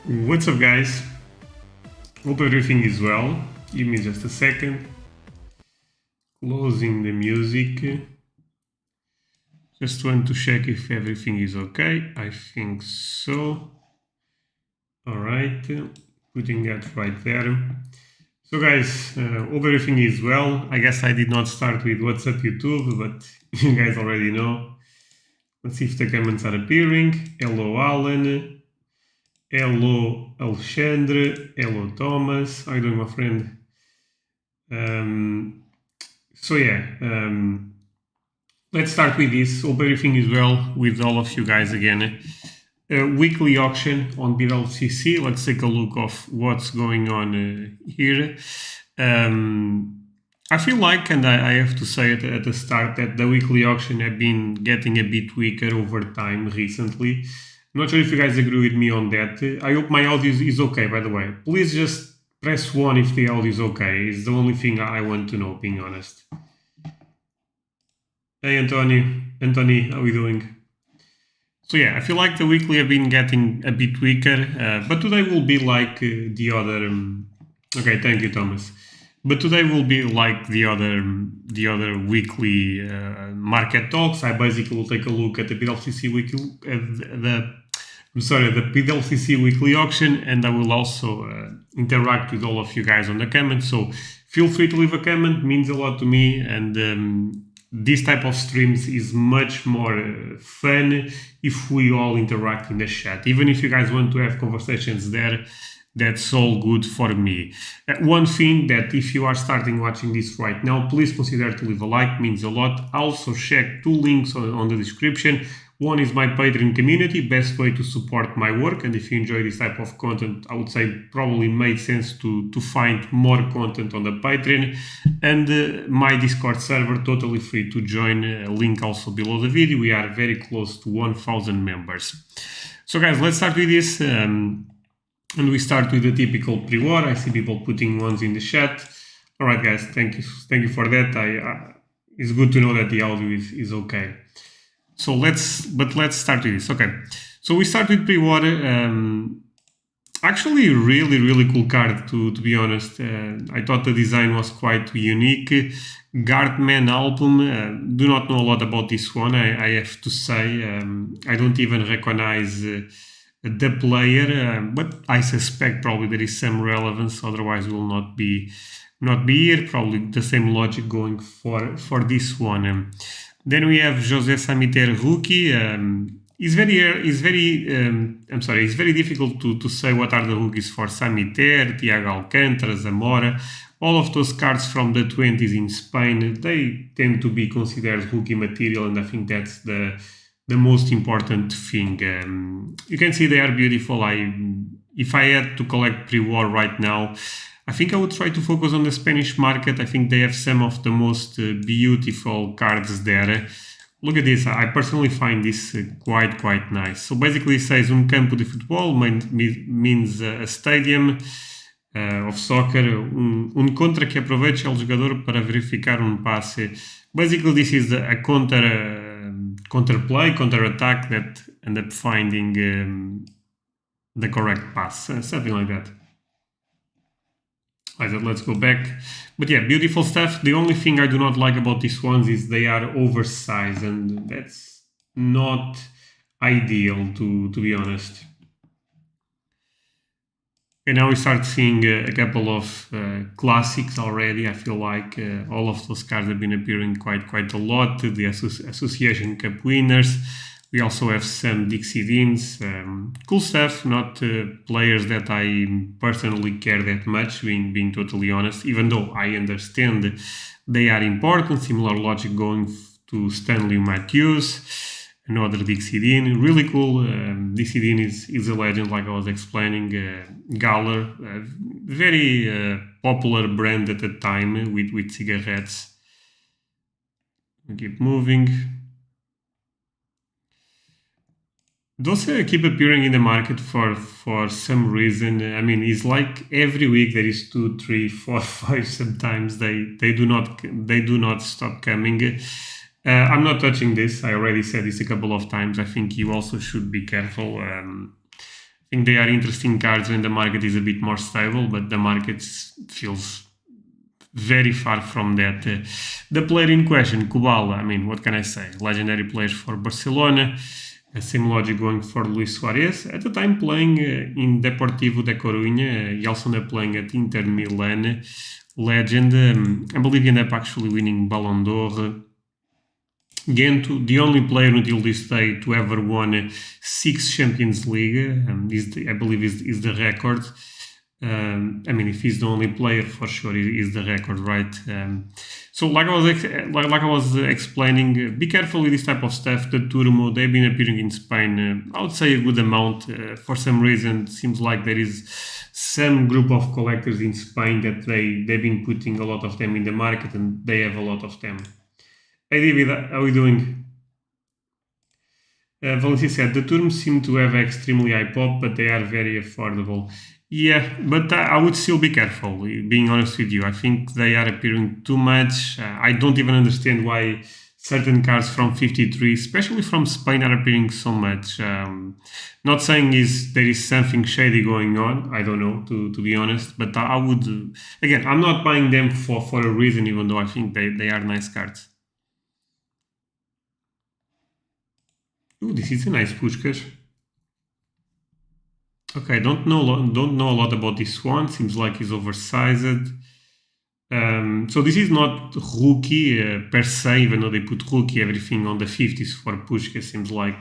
What's up, guys? Hope everything is well. Give me just a second. Closing the music. Just want to check if everything is okay. I think so. All right, putting that right there. So, guys, hope everything is well. I guess I did not start with What's Up YouTube, but you guys already know. Let's see if the comments are appearing. Hello, Alan. Hello, Alexandre. Hello, Thomas. How are you doing, my friend? Let's start with this. Hope everything is well with all of you guys again. Weekly auction on PWCC. Let's take a look of what's going on here. I feel like, and I have to say it at the start, that the weekly auction have been getting a bit weaker over time recently. I'm not sure if you guys agree with me on that. I hope my audio is okay, by the way. Please just press 1 if the audio is okay. It's the only thing I want to know, being honest. Hey, Anthony. Anthony, how are you doing? So yeah, I feel like the weekly have been getting a bit weaker, but today will be like the other... okay, thank you, Thomas. But today will be like the other weekly market talks. I basically will take a look at the PWCC weekly, the PWCC weekly auction, and I will also interact with all of you guys on the comments. So feel free to leave a comment; means a lot to me. And this type of streams is much more fun if we all interact in the chat. Even if you guys want to have conversations there, that's all good for me. One thing that if you are starting watching this right now, please consider to leave a like, means a lot. Also check 2 links on the description. One is my Patreon community, best way to support my work. And if you enjoy this type of content, I would say probably made sense to find more content on the Patreon. And my Discord server, totally free to join. Link also below the video. We are very close to 1,000 members. So guys, let's start with this. And we start with the typical pre-war. I see people putting ones in the chat. All right, guys, thank you for that. It's good to know that the audio is okay. So let's start with this. Okay, so we start with pre-war. Actually, really cool card to be honest. I thought the design was quite unique. Guardman album. Do not know a lot about this one. I have to say. I don't even recognize the player, but I suspect probably there is some relevance. Otherwise, will not be here. Probably the same logic going for this one. Then we have José Samiter rookie. It's very difficult to say what are the rookies for Samiter, Thiago Alcântara, Zamora. All of those cards from the 20s in Spain, they tend to be considered rookie material, and I think that's the most important thing. You can see they are beautiful. If I had to collect pre-war right now, I think I would try to focus on the Spanish market. I think they have some of the most beautiful cards there. Look at this. I personally find this quite nice. So basically it says campo de futebol, means a stadium of soccer. Contra que aprovecha el jogador para verificar passe. Basically this is a counter-attack that end up finding the correct pass, something like that. Let's go back. But yeah, beautiful stuff. The only thing I do not like about these ones is they are oversized, and that's not ideal, to be honest. And now we start seeing a couple of classics already. I feel like all of those cards have been appearing quite a lot. The Association Cup winners. We also have some Dixie Deans. Cool stuff, not players that I personally care that much, being totally honest, even though I understand they are important. Similar logic going to Stanley Matthews. Another Dixie Dean, really cool. Dixie Dean is a legend, like I was explaining. Galler, very popular brand at the time with cigarettes. We keep moving. Those keep appearing in the market for some reason. I mean, it's like every week there is 2, 3, 4, 5. Sometimes they do not stop coming. I'm not touching this. I already said this a couple of times. I think you also should be careful. think they are interesting cards when the market is a bit more stable, but the market feels very far from that. The player in question, Kubala, I mean, what can I say? Legendary players for Barcelona. Same logic going for Luis Suarez. At the time playing in Deportivo da Coruña, he also ended up playing at Inter Milan. Legend. I believe he ended up actually winning Ballon d'Or. Gento, the only player until this day to ever won 6 Champions League, I believe is the record. I mean, if he's the only player, for sure, is the record, right? So, like I was explaining, be careful with this type of stuff. The Turmo, they've been appearing in Spain. I would say a good amount. For some reason, it seems like there is some group of collectors in Spain that they've been putting a lot of them in the market, and they have a lot of them. Hey David, how are you doing? Valencia said, the Turms seem to have extremely high pop, but they are very affordable. Yeah, but I would still be careful, being honest with you. I think they are appearing too much. I don't even understand why certain cards from 53, especially from Spain, are appearing so much. Not saying there is something shady going on. I don't know, to be honest. But I would, again, I'm not buying them for a reason, even though I think they are nice cards. Ooh, this is a nice Puskás. Okay, don't know a lot about this one. Seems like he's oversized. So this is not rookie per se, even though they put rookie everything on the 50s for Puskás. Seems like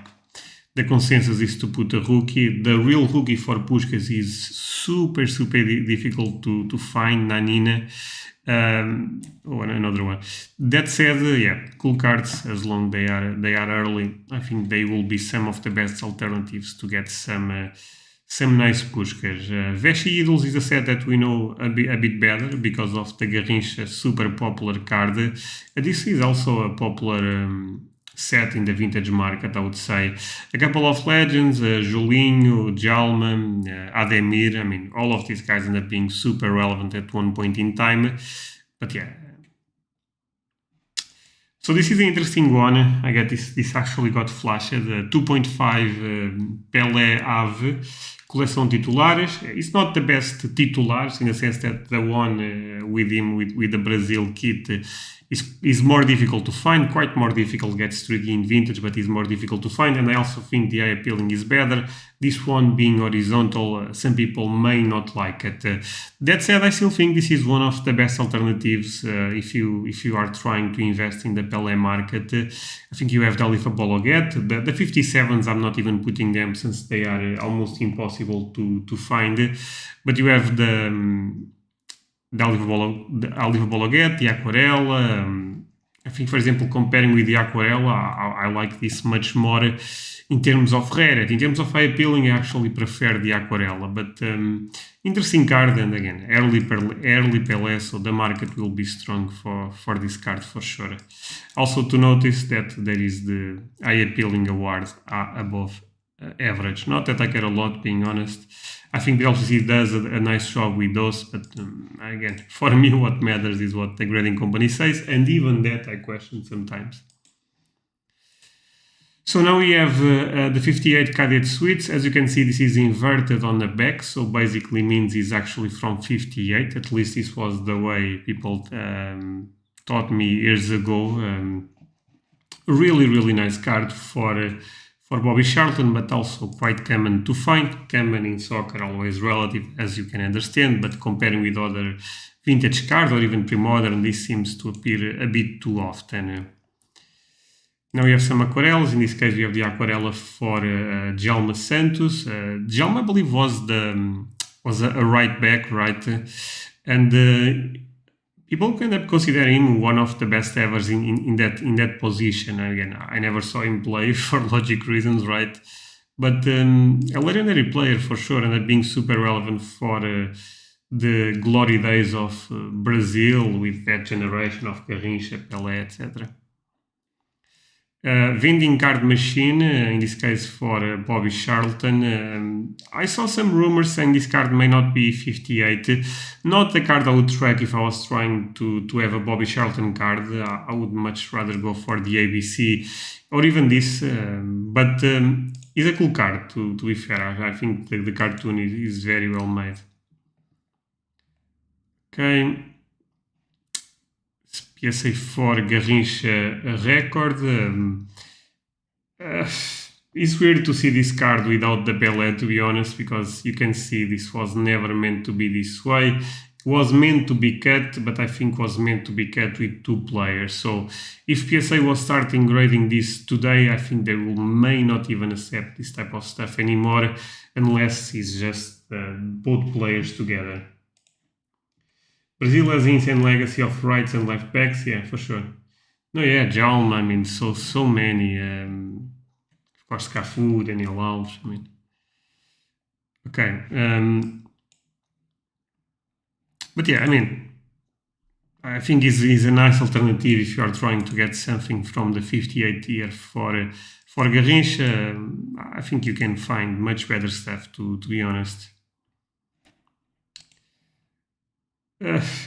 the consensus is to put a rookie. The real rookie for Puskás is super difficult to find. Nanina. Another one. That said, yeah, cool cards as long they are early. I think they will be some of the best alternatives to get some nice Puskás. Veshy Idols is a set that we know a bit better because of the Garrincha super popular card. This is also a popular set in the vintage market, I would say. A couple of legends, Julinho, Jalma, Ademir. I mean, all of these guys end up being super relevant at one point in time. But yeah. So this is an interesting one. I get this actually got flashed. 2.5 Pelé Ave. Coleção titulares. It's not the best titulares in the sense that the one with him with the Brazil kit is more difficult to find, quite more difficult, gets tricky in vintage, but is more difficult to find. And I also think the eye appealing is better. This one being horizontal, some people may not like it. That said, I still think this is one of the best alternatives if you are trying to invest in the Pelé market. I think you have the Alifa Bologet. The 57s, I'm not even putting them since they are almost impossible to find. But you have the Alifa Bologet, the Aquarela. I think, for example, comparing with the Aquarela, I like this much more in terms of rarity. In terms of eye appealing, I actually prefer the Aquarela. But interesting card, and again, early Pelé, so the market will be strong for this card for sure. Also to notice that there is the eye appealing award above average. Not that I care a lot, being honest. I think the LCC does a nice job with those, but again, for me, what matters is what the grading company says, and even that I question sometimes. So now we have the 58 Cadet Suites. As you can see, this is inverted on the back, so basically means it's actually from 58. At least this was the way people taught me years ago. Really nice card for Bobby Charlton, but also quite common to find. Common in soccer, always relative, as you can understand, but comparing with other vintage cards or even pre-modern, this seems to appear a bit too often. Now we have some aquarelles. In this case, we have the aquarella for Djalma Santos. Djalma, I believe, was a right back, right? And people can consider him one of the best ever in that position. Again, I never saw him play for logic reasons, right? But a legendary player for sure, and being super relevant for the glory days of Brazil with that generation of Garrincha, Pelé, etc. Vending card machine, in this case for Bobby Charlton. I saw some rumors saying this card may not be 58. Not the card I would track if I was trying to have a Bobby Charlton card. I would much rather go for the ABC or even this. But It's a cool card, to be fair. I think the cartoon is very well made. Okay. PSA 4 Garrincha record. It's weird to see this card without the Pelé, to be honest, because you can see this was never meant to be this way. It was meant to be cut, but I think was meant to be cut with 2 players. So if PSA was starting grading this today, I think they may not even accept this type of stuff anymore, unless it's just both players together. Brazil has insane legacy of rights and left backs, yeah, for sure. No, yeah, Jalm, I mean, so many. Of course, Cafu, Daniel Alves, I mean. Okay. But yeah, I mean, I think is a nice alternative if you are trying to get something from the 58 year for Garrincha. I think you can find much better stuff, to be honest.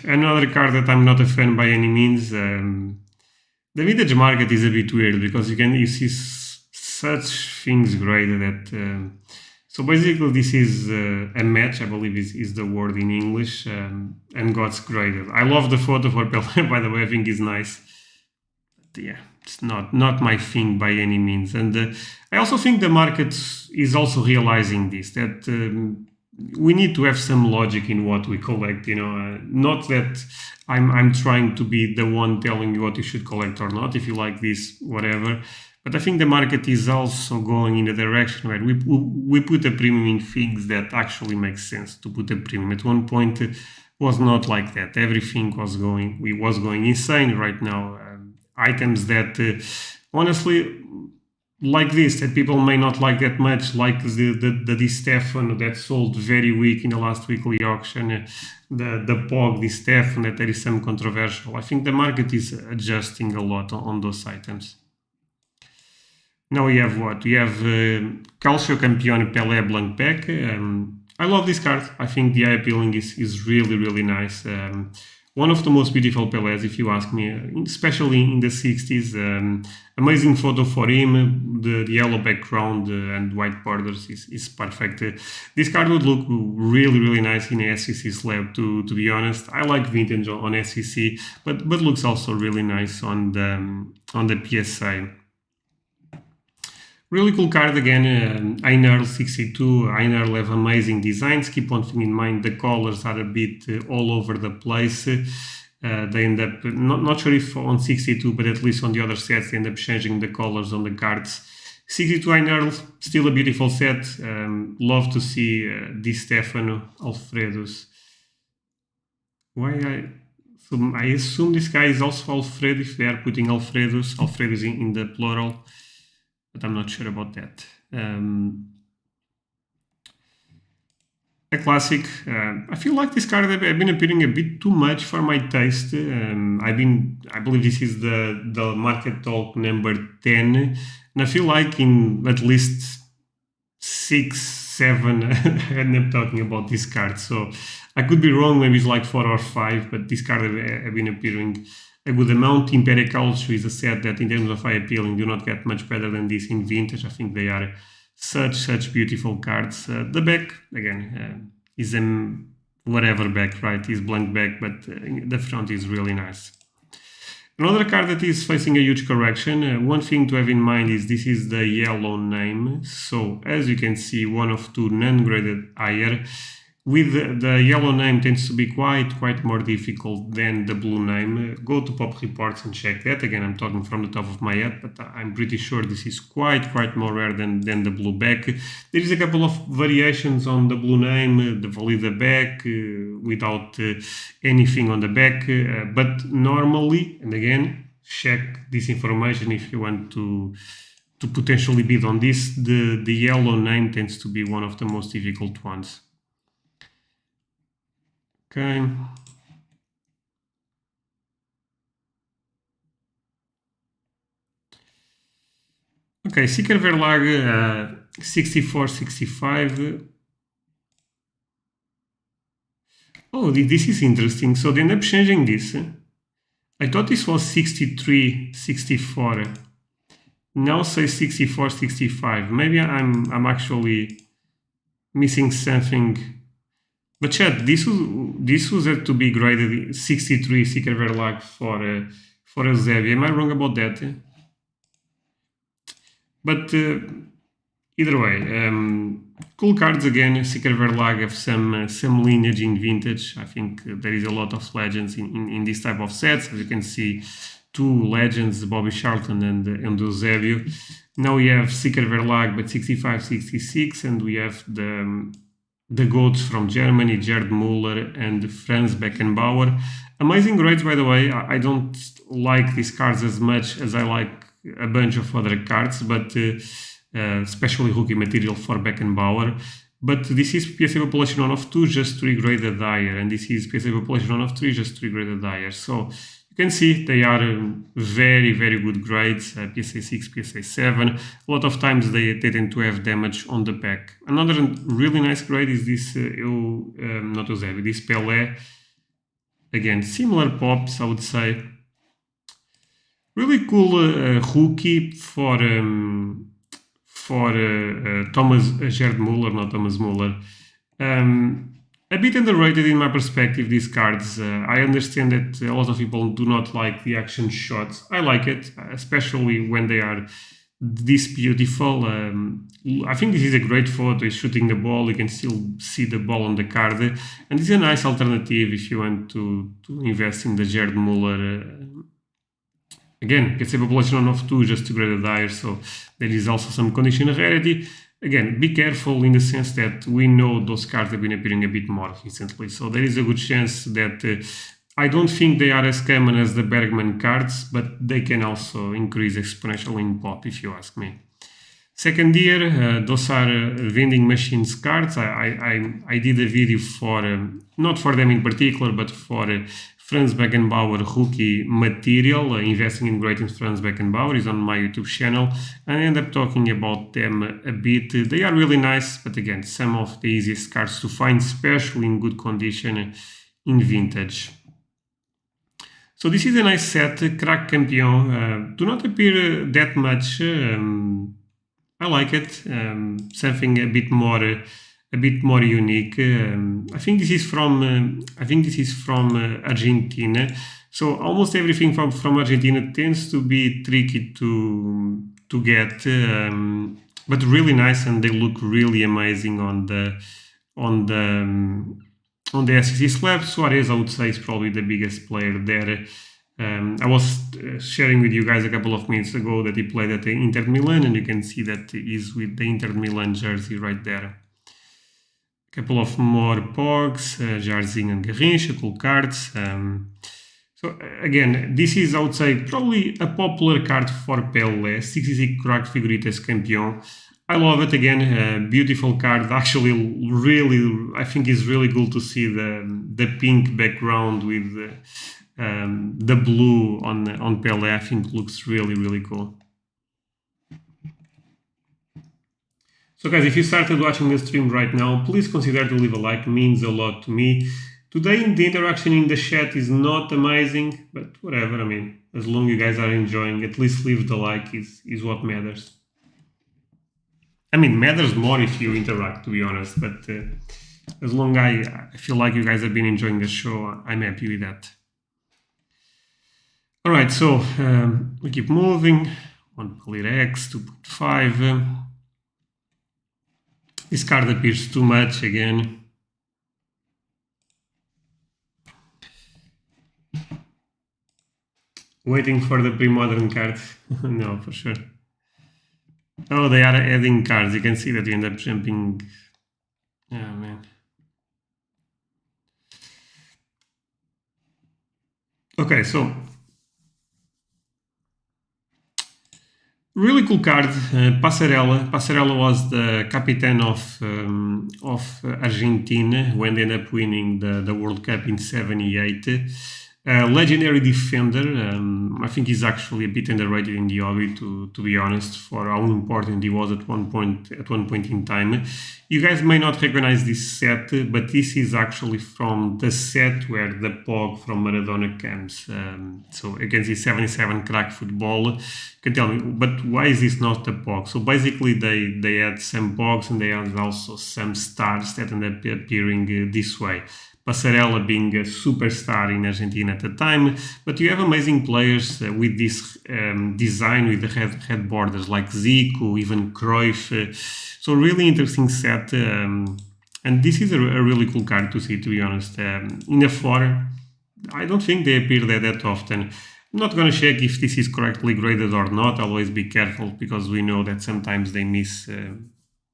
Another card that I'm not a fan by any means. The vintage market is a bit weird because you see such things graded at. So basically, this is a match, I believe is the word in English, and God's graded. I love the photo for Pelé, by the way. I think it's nice. But yeah, it's not my thing by any means. And I also think the market is also realizing this, that we need to have some logic in what we collect. Not that I'm trying to be the one telling you what you should collect or not. If you like this, whatever. But I think the market is also going in a direction where we put a premium in things that actually make sense to put a premium. At one point, it was not like that. Everything was going insane right now. Items that, honestly, like this, that people may not like that much, like the Di Stefano that sold very weak in the last weekly auction, the Pog Di Stefano that there is some controversial. I think the market is adjusting a lot on those items. Now we have what? We have Calcio Campione Pelé Blank Pack. I love this card. I think the eye appealing is really, really nice. One of the most beautiful Pelés, if you ask me, especially in the 60s. Amazing photo for him. The yellow background and white borders is perfect. This card would look really, really nice in a SCC slab, to be honest. I like vintage on SCC, but looks also really nice on the PSA. Really cool card again, Einar 62. Einar have amazing designs. Keep one thing in mind, the colors are a bit all over the place. They end up, not sure if on 62, but at least on the other sets, they end up changing the colors on the cards. 62 Einar, still a beautiful set. Love to see Di Stefano, Alfredo's. I assume this guy is also Alfredo, if they are putting Alfredo's in the plural. But I'm not sure about that. A classic. I feel like this card have been appearing a bit too much for my taste. I believe this is the Market Talk number 10, and I feel like in at least 6, 7, I end up talking about this card. So I could be wrong. Maybe it's like 4 or 5, but this card have been appearing a good amount. Imperial Calcio is a set that in terms of eye appealing do not get much better than this in vintage. I think they are such beautiful cards. The back, again, is a whatever back, right? Is blank back, but the front is really nice. Another card that is facing a huge correction. One thing to have in mind is this is the yellow name. So as you can see, one of 2 non-graded higher. With the yellow name tends to be quite more difficult than the blue name. Go to pop reports and check that. Again, I'm talking from the top of my head, but I'm pretty sure this is quite more rare than the blue back. There is a couple of variations on the blue name, the Valida back, without anything on the back. But normally, and again, check this information if you want to potentially bid on this. The yellow name tends to be one of the most difficult ones. Okay. Okay, Seeker Verlag 64-65. Oh, this is interesting. So they end up changing this. I thought this was 63-64. now says 64, 65. Maybe I'm actually missing something. But chat, this was had to be graded 63 Seeker Verlag for Eusebio. Am I wrong about that? But either way, cool cards again. Seeker Verlag have some lineage in vintage. I think there is a lot of legends in this type of sets. As you can see, two legends, Bobby Charlton and Eusebio. Now we have Seeker Verlag, but 65, 66, and we have the GOATs from Germany, Gerd Müller and Franz Beckenbauer. Amazing grades, by the way. I don't like these cards as much as I like a bunch of other cards, but especially rookie material for Beckenbauer. But this is PSA population 1 of 2, just 3 graded higher, and this is PSA population 1 of 3, just 3 graded higher. So you can see they are very, very good grades, PSA 6, PSA 7. A lot of times they tend to have damage on the back. Another really nice grade is this, not Eusebio, this Pelé. Again, similar pops, I would say. Really cool rookie for Gerd Müller, not Thomas Müller. A bit underrated in my perspective, these cards. I understand that a lot of people do not like the action shots. I like it, especially when they are this beautiful. I think this is a great photo. He's shooting the ball. You can still see the ball on the card. And it's a nice alternative if you want to invest in the Gerd Müller. Again, it's a population of 2, just 2 graded higher, so there is also some condition rarity. Again, be careful in the sense that we know those cards have been appearing a bit more recently, so there is a good chance that I don't think they are as common as the Bergman cards, but they can also increase exponentially in pop, if you ask me. Second year, those are vending machines cards. I did a video for, not for them in particular, but for Franz Beckenbauer rookie material, investing in great in Franz Beckenbauer is on my YouTube channel, and I end up talking about them a bit. They are really nice, but again, some of the easiest cards to find, especially in good condition in vintage. So this is a nice set, Crack Campion. Do not appear that much. I like it. Something a bit more unique. I think this is from Argentina. So almost everything from Argentina tends to be tricky to get, but really nice, and they look really amazing on the SEC slab. Suarez, I would say, is probably the biggest player there. I was sharing with you guys a couple of minutes ago that he played at the Inter Milan, and you can see that he's with the Inter Milan jersey right there. A couple of more Pogs, Jairzinho and Garrincha, cool cards. So again, this is, I would say, probably a popular card for Pelé, 66 Cracked Figuritas Campeão. I love it. Again, beautiful card. Actually, really, I think it's really cool to see the pink background with the blue on Pelé. I think looks really, really cool. So guys, if you started watching the stream right now, please consider to leave a like. It means a lot to me. Today, the interaction in the chat is not amazing, but whatever. I mean, as long as you guys are enjoying, at least leave the like is what matters. I mean, matters more if you interact, to be honest, but as long as I feel like you guys have been enjoying the show, I'm happy with that. All right, so we keep moving. 1 Clear X, 2.5. This card appears too much again. Waiting for the pre-modern card. No, for sure. Oh, they are adding cards. You can see that you end up jumping. Oh, man. Okay, so really cool card, Passarella. Passarella was the captain of Argentina when they ended up winning the World Cup in '78. Legendary defender. I think he's actually a bit underrated in the hobby, to be honest, for how important he was at one point in time. You guys may not recognize this set, but this is actually from the set where the Pog from Maradona comes. So against the 77 crack football, you can tell me, but why is this not the Pog? So basically, they had some Pogs and they had also some stars that end up appearing this way. Passarella being a superstar in Argentina at the time, but you have amazing players with this design with the red borders like Zico, even Cruyff. So really interesting set, and this is a really cool card to see, to be honest. In a 4, I don't think they appear that often. I'm not going to check if this is correctly graded or not. Always be careful because we know that sometimes they miss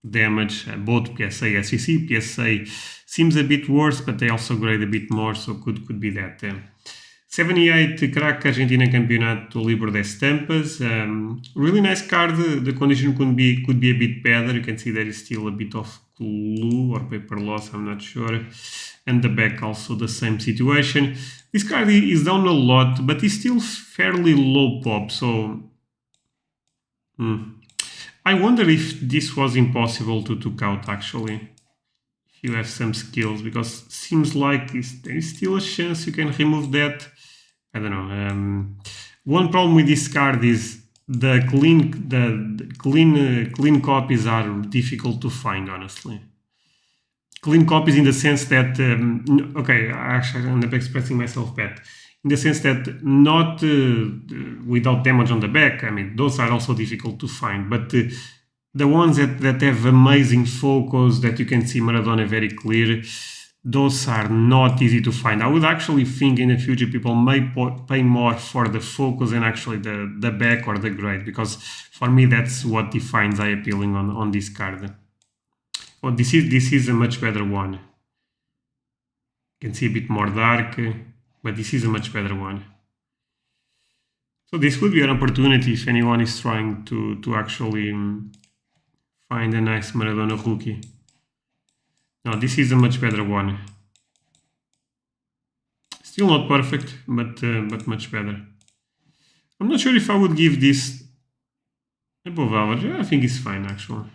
damage, both PSA and SCC. PSA seems a bit worse, but they also grade a bit more, so could be that. 78 crack Argentina Campeonato Libro de Estampas. Really nice card. The condition could be a bit better. You can see there is still a bit of glue or paper loss, I'm not sure. And the back also the same situation. This card is down a lot, but it's still fairly low pop, so I wonder if this was impossible to took out actually. If you have some skills, because seems like there is still a chance you can remove that. I don't know. One problem with this card is the clean copies are difficult to find, honestly. Clean copies in the sense that okay, actually I end up expressing myself bad. In the sense that not without damage on the back. I mean, those are also difficult to find, but the ones that have amazing focus, that you can see Maradona very clear, those are not easy to find. I would actually think in the future people may pay more for the focus and actually the back or the grade, because for me that's what defines eye appealing on this card. Well, this is a much better one. You can see a bit more dark, but this is a much better one. So this would be an opportunity if anyone is trying to actually find a nice Maradona rookie. Now this is a much better one. Still not perfect, but much better. I'm not sure if I would give this above average. I think it's fine actually.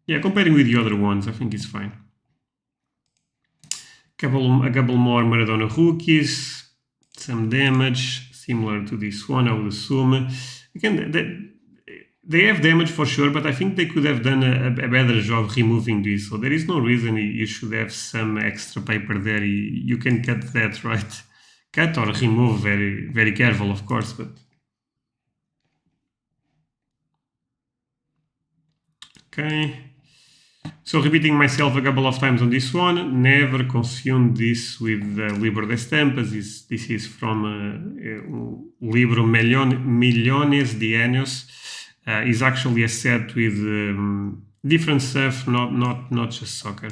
Yeah, comparing with the other ones, I think it's fine. A couple more Maradona rookies, some damage, similar to this one, I would assume. Again, they have damage for sure, but I think they could have done a better job removing this. So there is no reason you should have some extra paper there. You can cut that, right? Cut or remove, very, very careful, of course, but... Okay. So repeating myself a couple of times on this one, never consume this with Libro de Estampas. This is from Libro Millones de Años. Is actually a set with different stuff, not just soccer.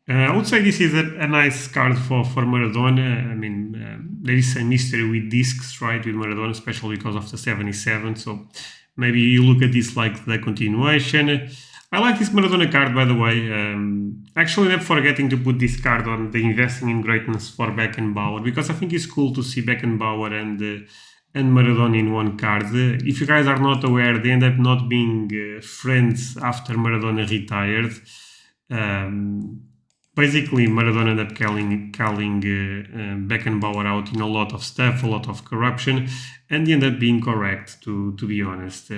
I would say this is a nice card for Maradona. I mean, there is a mystery with discs, right, with Maradona, especially because of the 77. So maybe you look at this like the continuation. I like this Maradona card, by the way. Actually, I'm forgetting to put this card on the Investing in Greatness for Beckenbauer, because I think it's cool to see Beckenbauer and Maradona in one card. If you guys are not aware, they end up not being friends after Maradona retired. Basically, Maradona ended up calling Beckenbauer out in a lot of stuff, a lot of corruption, and he ended up being correct, to be honest.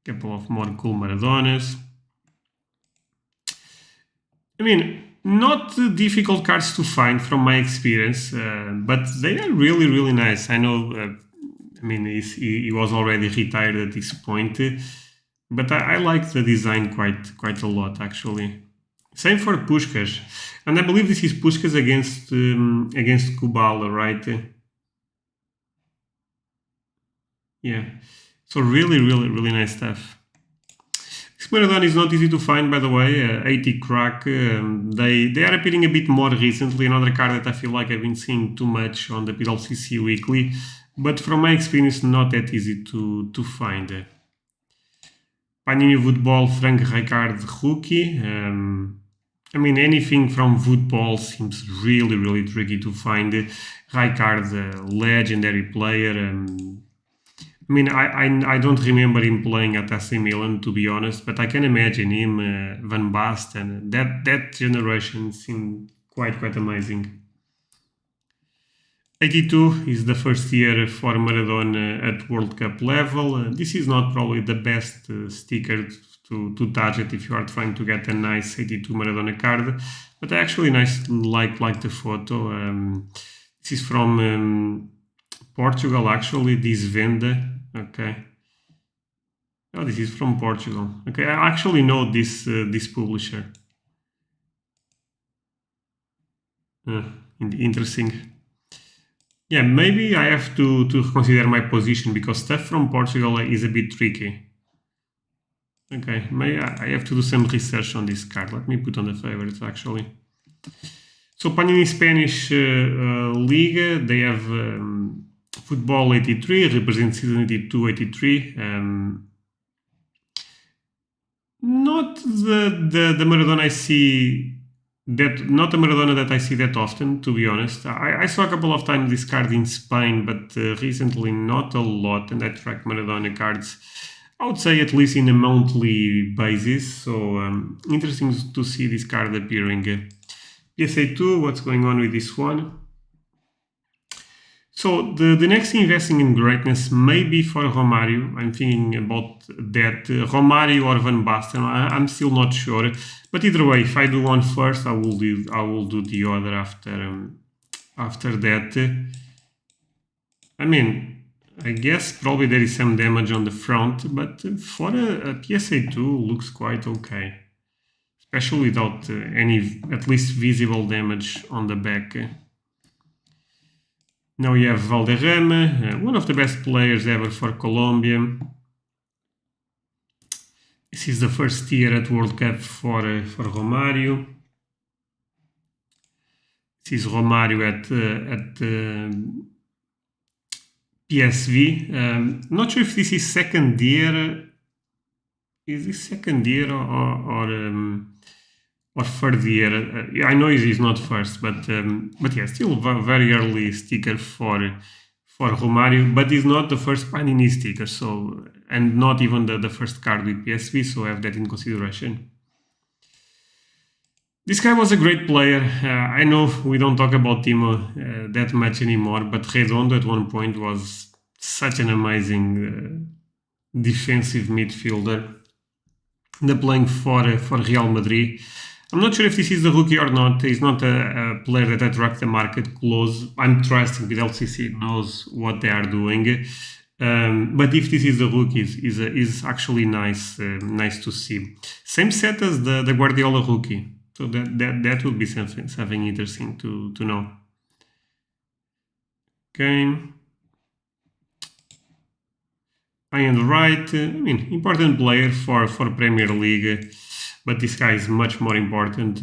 Couple of more cool Maradonas. I mean, not difficult cards to find from my experience, but they are really, really nice. I know, I mean, he was already retired at this point, but I like the design quite a lot, actually. Same for Puskás, and I believe this is Puskás against Kubala, right? Yeah. So really, really, really nice stuff. This Maradona is not easy to find, by the way. 80 crack. They are appearing a bit more recently. Another card that I feel like I've been seeing too much on the PWCC weekly, but from my experience, not that easy to find. Panini Football Frank Rijkaard rookie. I mean, anything from football seems really, really tricky to find. Rijkaard, a legendary player. I mean, I don't remember him playing at AC Milan, to be honest, but I can imagine him, Van Basten. That generation seemed quite amazing. 82 is the first year for Maradona at World Cup level. This is not probably the best sticker to target if you are trying to get a nice 82 Maradona card, but I actually like the photo. This is from Portugal, actually. This Venda. Okay. Oh, this is from Portugal. Okay, I actually know this publisher. Interesting. Yeah, maybe I have to consider my position because stuff from Portugal is a bit tricky. Okay, maybe I have to do some research on this card. Let me put on the favorites actually. So Panini Spanish Liga, they have Football 83, represents season 82-83. Not the Maradona I see not a Maradona that I see that often, to be honest. I saw a couple of times this card in Spain, but recently not a lot, and I track Maradona cards, I would say at least in a monthly basis. So interesting to see this card appearing. PSA 2, what's going on with this one? So the next investing in greatness may be for Romario. I'm thinking about that. Romario or Van Basten. I'm still not sure. But either way, if I do one first, I will do the other after that. I mean, I guess probably there is some damage on the front, but for a PSA 2 looks quite okay, especially without any at least visible damage on the back. Now you have Valderrama, one of the best players ever for Colombia. This is the first year at World Cup for Romario. This is Romario at PSV. Not sure if this is second year. Is this second year or third year? I know it is not first, but yeah, still very early sticker for Romario, but it's not the first Panini sticker, so, and not even the first card with PSV, so have that in consideration. This guy was a great player. I know we don't talk about him that much anymore, but Redondo at one point was such an amazing defensive midfielder. They're playing for Real Madrid. I'm not sure if this is the rookie or not. He's not a player that I track the market close. I'm trusting PWCC knows what they are doing. But if this is the rookie, is actually nice to see. Same set as the Guardiola rookie. So that would be something interesting to know. Okay. Ian Wright, I mean, important player for Premier League, but this guy is much more important.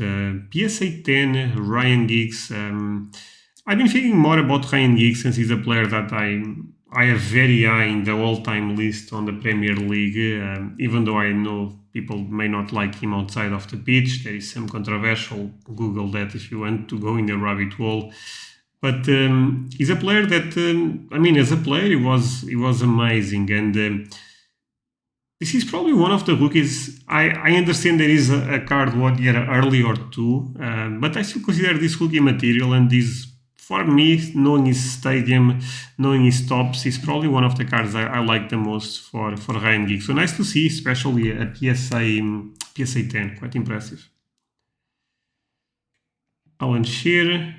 PSA 10, Ryan Giggs. I've been thinking more about Ryan Giggs since he's a player that I have very high in the all-time list on the Premier League, even though I know people may not like him outside of the pitch. There is some controversial. Google that if you want to go in the rabbit hole. But he's a player that, I mean, as a player, he was amazing. And this is probably one of the rookies. I understand there is a card 1 year early or two, but I still consider this rookie material. And this, for me, knowing his stadium, knowing his tops, is probably one of the cards I like the most for Ryan Giggs. So nice to see, especially a PSA 10. Quite impressive. Alan Shearer.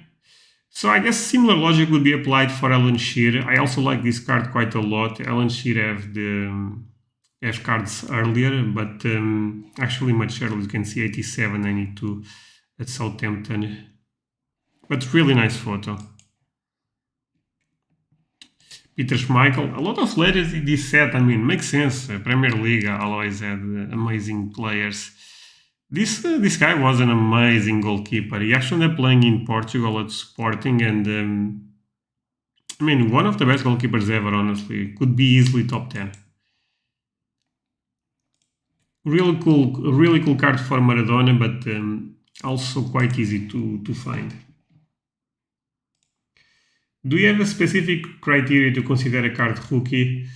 So I guess similar logic would be applied for Alan Shearer. I also like this card quite a lot. Alan Shearer have cards earlier, but actually much earlier. You can see 87, 92 at Southampton. But really nice photo. Peter Schmeichel. A lot of players in this set. I mean, makes sense. Premier League always had amazing players. This guy was an amazing goalkeeper. He actually ended up playing in Portugal at Sporting, and I mean, one of the best goalkeepers ever, honestly. Could be easily top 10. Really cool card for Maradona, but also quite easy to find. Do you have a specific criteria to consider a card rookie?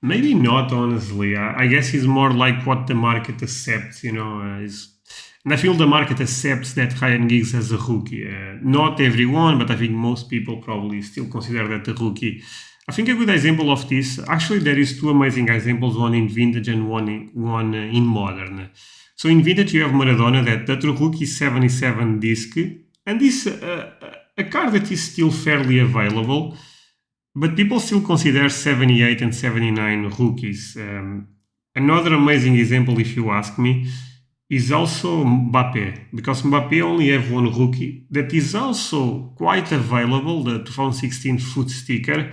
Maybe not, honestly. I guess it's more like what the market accepts, and I feel the market accepts that Ryan Giggs as a rookie. Not everyone, but I think most people probably still consider that a rookie. I think a good example of this, actually, there is two amazing examples, one in vintage and one in modern. So in vintage, you have Maradona, that rookie 77 disc, and this a card that is still fairly available, but people still consider 78 and 79 rookies. Another amazing example, if you ask me, is also Mbappe, because Mbappe only have one rookie that is also quite available, the 2016 foot sticker,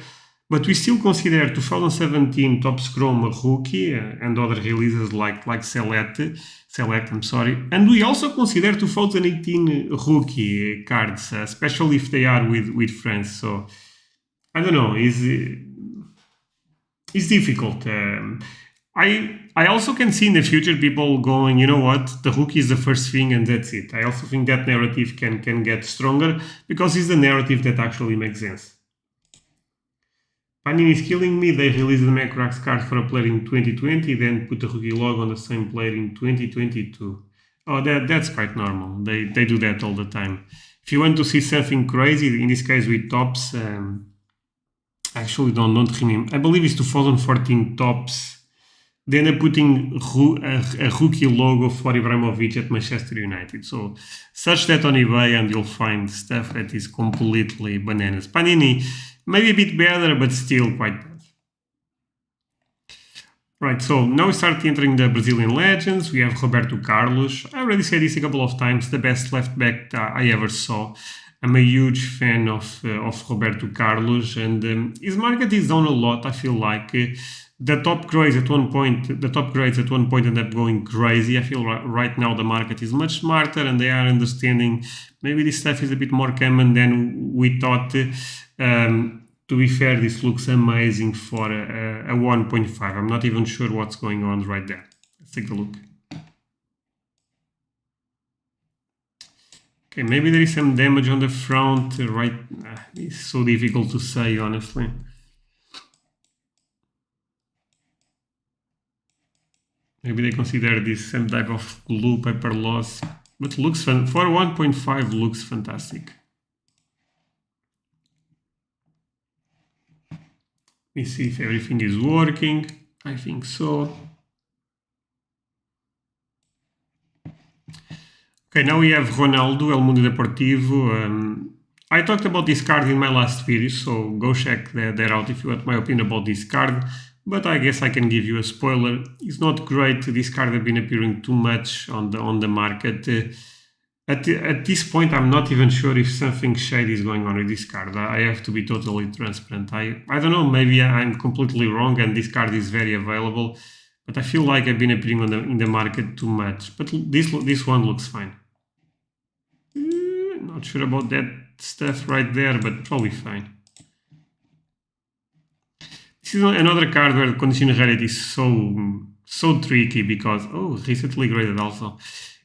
but we still consider 2017 Top Scrum a rookie and other releases like Select, I'm sorry. And we also consider 2018 rookie cards, especially if they are with friends. So I don't know, it's difficult. I also can see in the future people going, you know what, the rookie is the first thing and that's it. I also think that narrative can get stronger because it's the narrative that actually makes sense. Panini is killing me. They released the Macrax card for a player in 2020, then put the rookie logo on the same player in 2022. Oh, that's quite normal. They do that all the time. If you want to see something crazy, in this case with Tops, actually don't remember. I believe it's 2014 Tops. Then they're putting a rookie logo for Ibrahimovic at Manchester United. So search that on eBay and you'll find stuff that is completely bananas. Panini, maybe a bit better, but still quite bad. Right, so now we start entering the Brazilian legends. We have Roberto Carlos. I already said this a couple of times, the best left back I ever saw. I'm a huge fan of Roberto Carlos, and his market is down a lot, I feel like. The top grades at one point end up going crazy. I feel right now the market is much smarter and they are understanding maybe this stuff is a bit more common than we thought. To be fair, this looks amazing for a 1.5. I'm not even sure what's going on right there. Let's take a look. Okay, maybe there is some damage on the front, right? It's so difficult to say, honestly. Maybe they consider this some type of glue paper loss, but looks fun. For 1.5 looks fantastic. Let me see if everything is working. I think so. Okay, now we have Ronaldo, El Mundo Deportivo. I talked about this card in my last video, so go check that out if you want my opinion about this card. But I guess I can give you a spoiler. It's not great. This card has been appearing too much on the market. At this point, I'm not even sure if something shady is going on with this card. I have to be totally transparent. I don't know. Maybe I'm completely wrong, and this card is very available. But I feel like I've been appearing in the market too much. But this one looks fine. Not sure about that stuff right there, but probably fine. This is another card where the condition rarity is so tricky because recently graded also.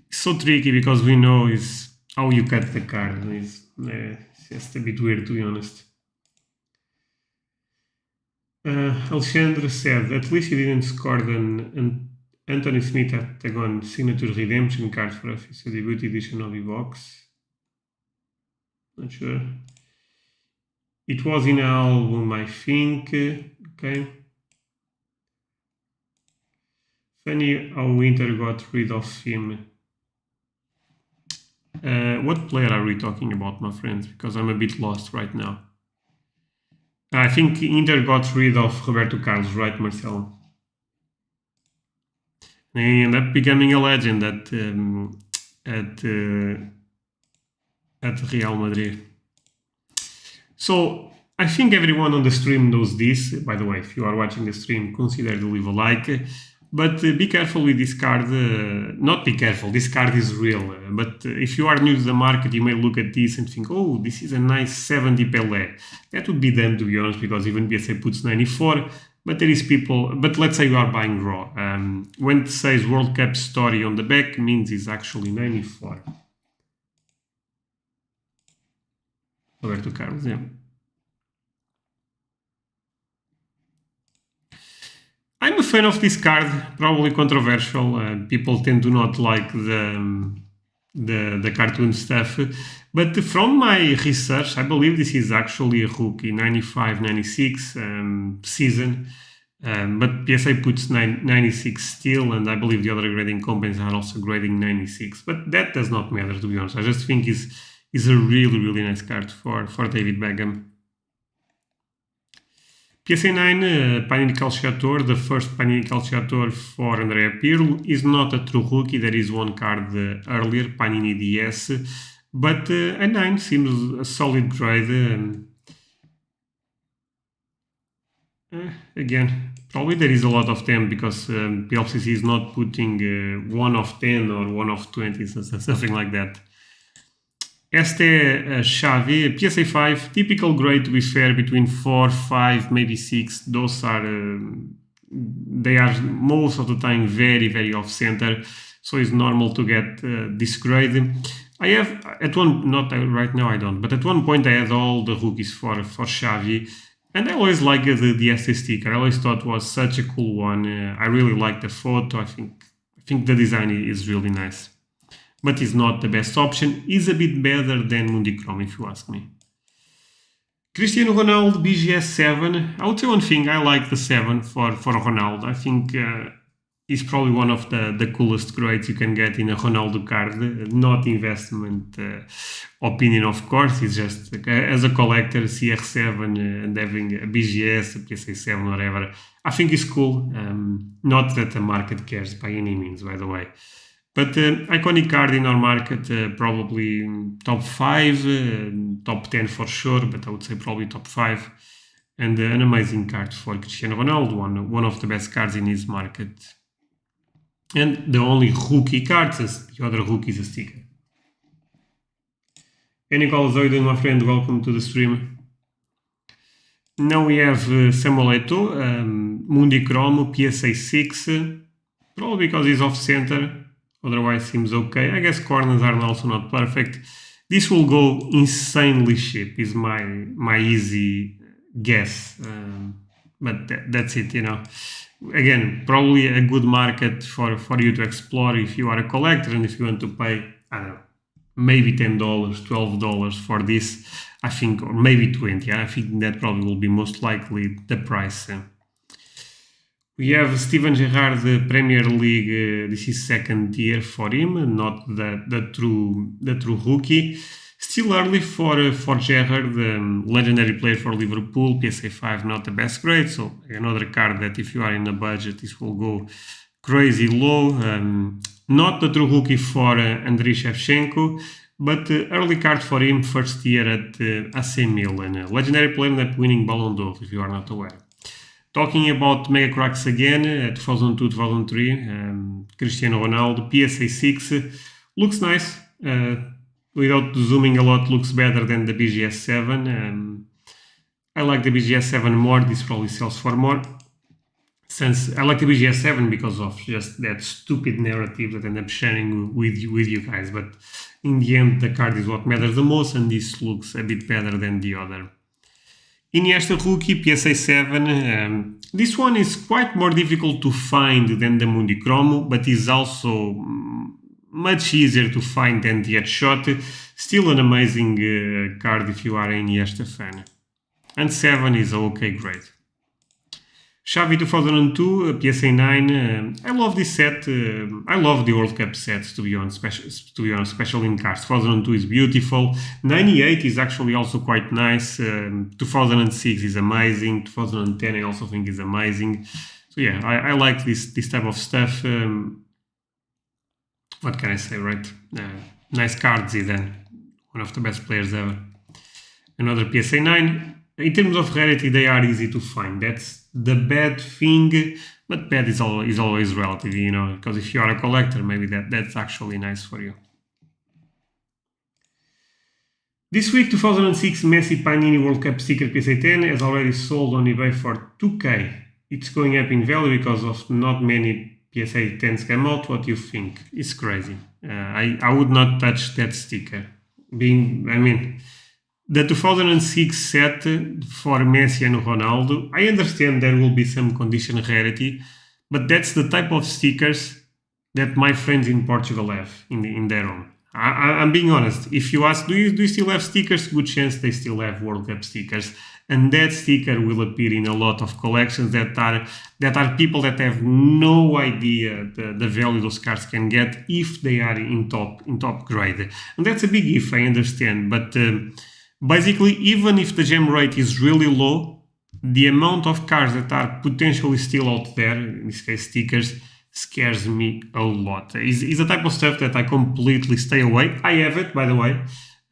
It's so tricky because we know is how you cut the card. It's just a bit weird, to be honest. Alexandre said, at least you didn't score an Anthony Smith Octagon signature redemption card for a official debut edition of the box. Not sure. It was in an album, I think. Okay. Funny how Winter got rid of him. What player are we talking about, my friends? Because I'm a bit lost right now. I think Inter got rid of Roberto Carlos, right, Marcelo? And he ended up becoming a legend at Real Madrid. So I think everyone on the stream knows this. By the way, if you are watching the stream, consider to leave a like. But be careful with this card. Not be careful, this card is real. But if you are new to the market, you may look at this and think, oh, this is a nice 70 Pelé. That would be them, to be honest, because even BSA puts 94. But there is people, but let's say you are buying raw. When it says World Cup story on the back, means it's actually 94. Roberto Carlos, yeah. I'm a fan of this card, probably controversial. People tend to not like the cartoon stuff. But from my research, I believe this is actually a rookie 95-96 season. But PSA puts 96 still, and I believe the other grading companies are also grading 96. But that does not matter, to be honest. I just think is a really, really nice card for David Beckham. PSA 9 Panini Calciator, the first Panini Calciator for Andrea Pirlo, is not a true rookie. There is one card earlier, Panini DS, but a 9 seems a solid grade. Again, probably there is a lot of them because PWCC is not putting 1 of 10 or 1 of 20, something like that. Este Xavi, PSA 5, typical grade to be fair, between 4, 5, maybe 6. Those are, they are most of the time very, very off center, so it's normal to get this grade. I have, at one, not right now I don't, but at one point I had all the rookies for Xavi, and I always liked the SD sticker. I always thought it was such a cool one. I really like the photo. I think the design is really nice. But it's not the best option. Is a bit better than Mundichrome, if you ask me. Cristiano Ronaldo, BGS 7. I would say one thing, I like the 7 for Ronaldo. I think he's probably one of the coolest grades you can get in a Ronaldo card. Not investment opinion, of course. It's just, as a collector, CR7 and having a BGS, a PSA 7, whatever. I think it's cool. Not that the market cares by any means, by the way. But iconic card in our market, probably top 5, top 10 for sure, but I would say probably top 5. And an amazing card for Cristiano Ronaldo, one of the best cards in his market. And the only rookie cards, the other rookie is a sticker. Hey Nicolas, how are you doing, my friend? Welcome to the stream. Now we have Samuel Eto'o, Mundichrome, PSA 6, probably because he's off center. Otherwise seems okay. I guess corners are also not perfect. This will go insanely cheap is my easy guess. But that's it, you know. Again, probably a good market for you to explore if you are a collector and if you want to pay, I don't know, maybe $10, $12 for this, I think, or maybe 20. I think that probably will be most likely the price. We have Steven Gerrard, the Premier League. This is second tier for him, not the true rookie. Still early for Gerrard, the legendary player for Liverpool. PSA 5 not the best grade, so another card that if you are in a budget, this will go crazy low. Not the true rookie for Andriy Shevchenko, but early card for him, first year at AC Milan. Legendary player that winning Ballon d'Or, if you are not aware. Talking about Mega Cracks again, 2002-2003, Cristiano Ronaldo, PSA 6, looks nice. Without zooming a lot, looks better than the BGS 7. I like the BGS 7 more, this probably sells for more. Since I like the BGS 7 because of just that stupid narrative that I end up sharing with you guys, but in the end the card is what matters the most, and this looks a bit better than the other. Iniesta rookie, PSA 7. This one is quite more difficult to find than the Mundichrome, but is also much easier to find than the Headshot. Still an amazing card if you are an Iniesta fan. And 7 is okay grade. Xavi 2002, PSA 9. I love this set. I love the World Cup sets, to be honest, especially in cards. 2002 is beautiful. 98 is actually also quite nice. 2006 is amazing. 2010 I also think is amazing. So yeah, I like this type of stuff. What can I say, right? Nice cards, Zidane. One of the best players ever. Another PSA 9. In terms of rarity, they are easy to find. That's the bad thing, but bad is always relative, you know, because if you are a collector, maybe that's actually nice for you. This week, 2006 Messi Panini World Cup sticker PSA 10 has already sold on eBay for 2K. it's going up in value because of not many PSA 10s come out. What do you think? It's crazy. I would not touch that sticker. The 2006 set for Messi and Ronaldo, I understand there will be some condition rarity, but that's the type of stickers that my friends in Portugal have in their own. I'm being honest. If you ask, do you still have stickers? Good chance they still have World Cup stickers, and that sticker will appear in a lot of collections that are people that have no idea the value those cards can get if they are in top grade, and that's a big if. I understand, but basically, even if the gem rate is really low, the amount of cards that are potentially still out there, in this case stickers, scares me a lot. Is a type of stuff that I completely stay away. I have it, by the way,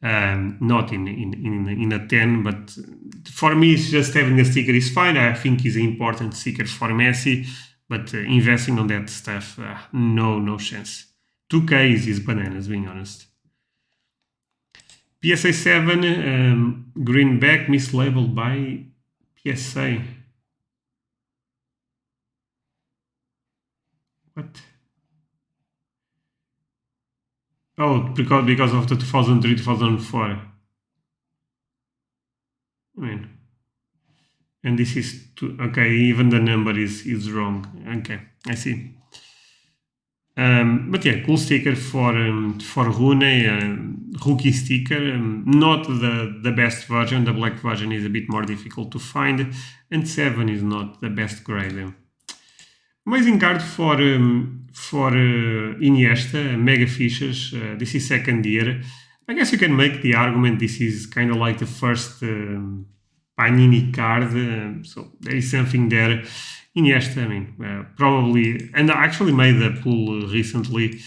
not in a 10, but for me, it's just having a sticker is fine. I think it's an important sticker for Messi, but investing on that stuff, no chance. 2K is bananas, being honest. PSA 7, greenback mislabeled by PSA. What? Oh, because of the 2003, 2004. And this is okay. Even the number is wrong. Okay, I see. But yeah, cool sticker for Rooney, rookie sticker. Not the best version. The black version is a bit more difficult to find, and 7 is not the best grade. Amazing card for Iniesta, mega fishes. This is second year. I guess you can make the argument this is kind of like the first Panini card, so there is something there. Iniesta, probably, and I actually made a poll recently,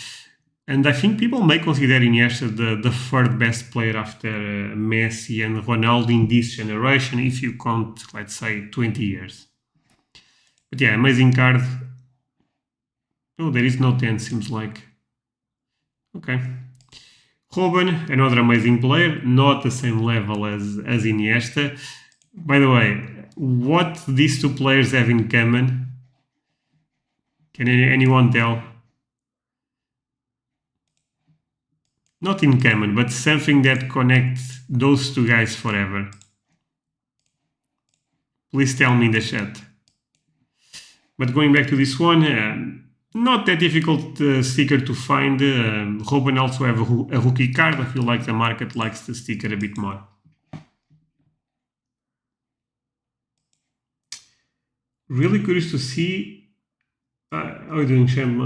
and I think people may consider Iniesta the third best player after Messi and Ronaldo in this generation, if you count, let's say, 20 years. But yeah, amazing card. Oh, there is no 10, seems like. Okay. Robben, another amazing player, not the same level as Iniesta. By the way, what these two players have in common? Can anyone tell? Not in common, but something that connects those two guys forever. Please tell me in the chat. But going back to this one, not that difficult sticker to find. Robben also have a rookie card. I feel like the market likes the sticker a bit more. Really curious to see. How are you doing, Shem?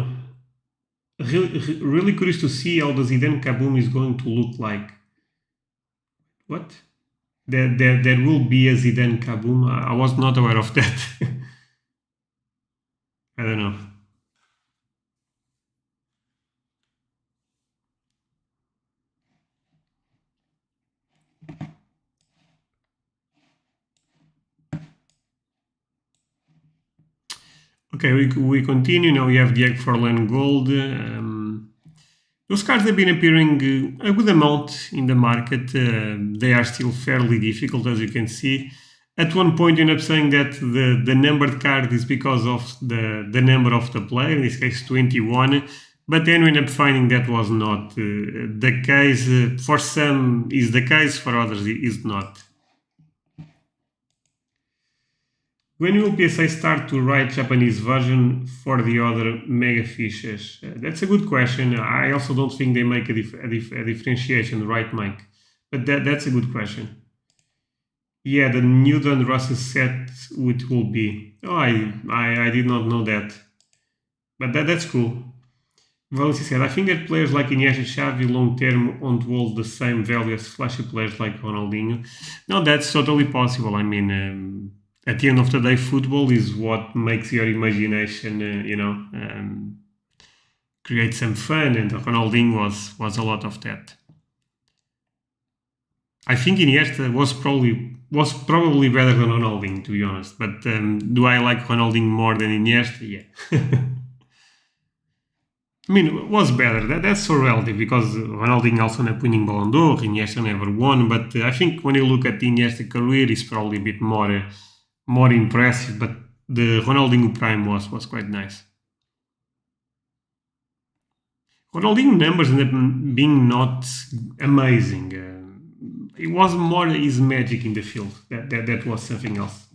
Really curious to see how the Zidane Kaboom is going to look like. What? There will be a Zidane Kaboom. I was not aware of that. I don't know. Okay, we continue. Now we have the Egg Forlan Gold. Those cards have been appearing a good amount in the market. They are still fairly difficult, as you can see. At one point, you end up saying that the numbered card is because of the number of the player, in this case 21, but then we end up finding that was not the case. For some is the case, for others it is not. When will PSA start to write Japanese version for the other mega fishes? That's a good question. I also don't think they make a differentiation, right, Mike? But that's a good question. Yeah, the Newton Russell set it will be. Oh, I did not know that. But that's cool. Valencia said, I think that players like Iniesta, Xavi long term won't hold the same value as flashy players like Ronaldinho. No, that's totally possible. I mean, at the end of the day, football is what makes your imagination, create some fun, and Ronaldinho was a lot of that. I think Iniesta was probably better than Ronaldinho, to be honest. But do I like Ronaldinho more than Iniesta? Yeah. I mean, it was better. That's so relative because Ronaldinho also ended up winning Ballon d'Or. Iniesta never won. But I think when you look at the Iniesta career, it's probably a bit more impressive. But the Ronaldinho Prime was quite nice. Ronaldinho numbers ended up being not amazing. It was more his magic in the field. That was something else.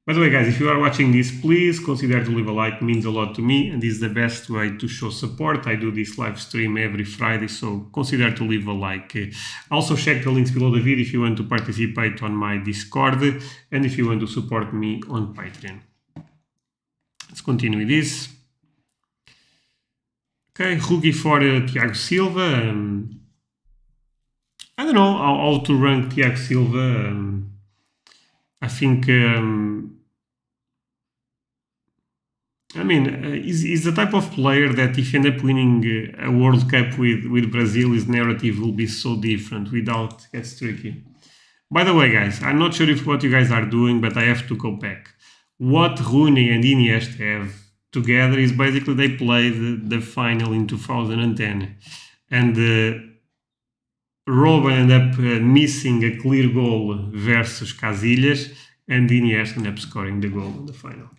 By the way, guys, if you are watching this, please consider to leave a like. It means a lot to me, and is the best way to show support. I do this live stream every Friday, so consider to leave a like. Also, check the links below the video if you want to participate on my Discord, and if you want to support me on Patreon. Let's continue with this. Okay, rookie for Thiago Silva. I don't know how to rank Thiago Silva. I think, he's the type of player that if you end up winning a World Cup with Brazil, his narrative will be so different. Without, it's tricky. By the way, guys, I'm not sure if what you guys are doing, but I have to go back. What Rooney and Iniesta have together is basically they played the final in 2010. And Robben ended up missing a clear goal versus Casillas, and Iniesta ended up scoring the goal in the final.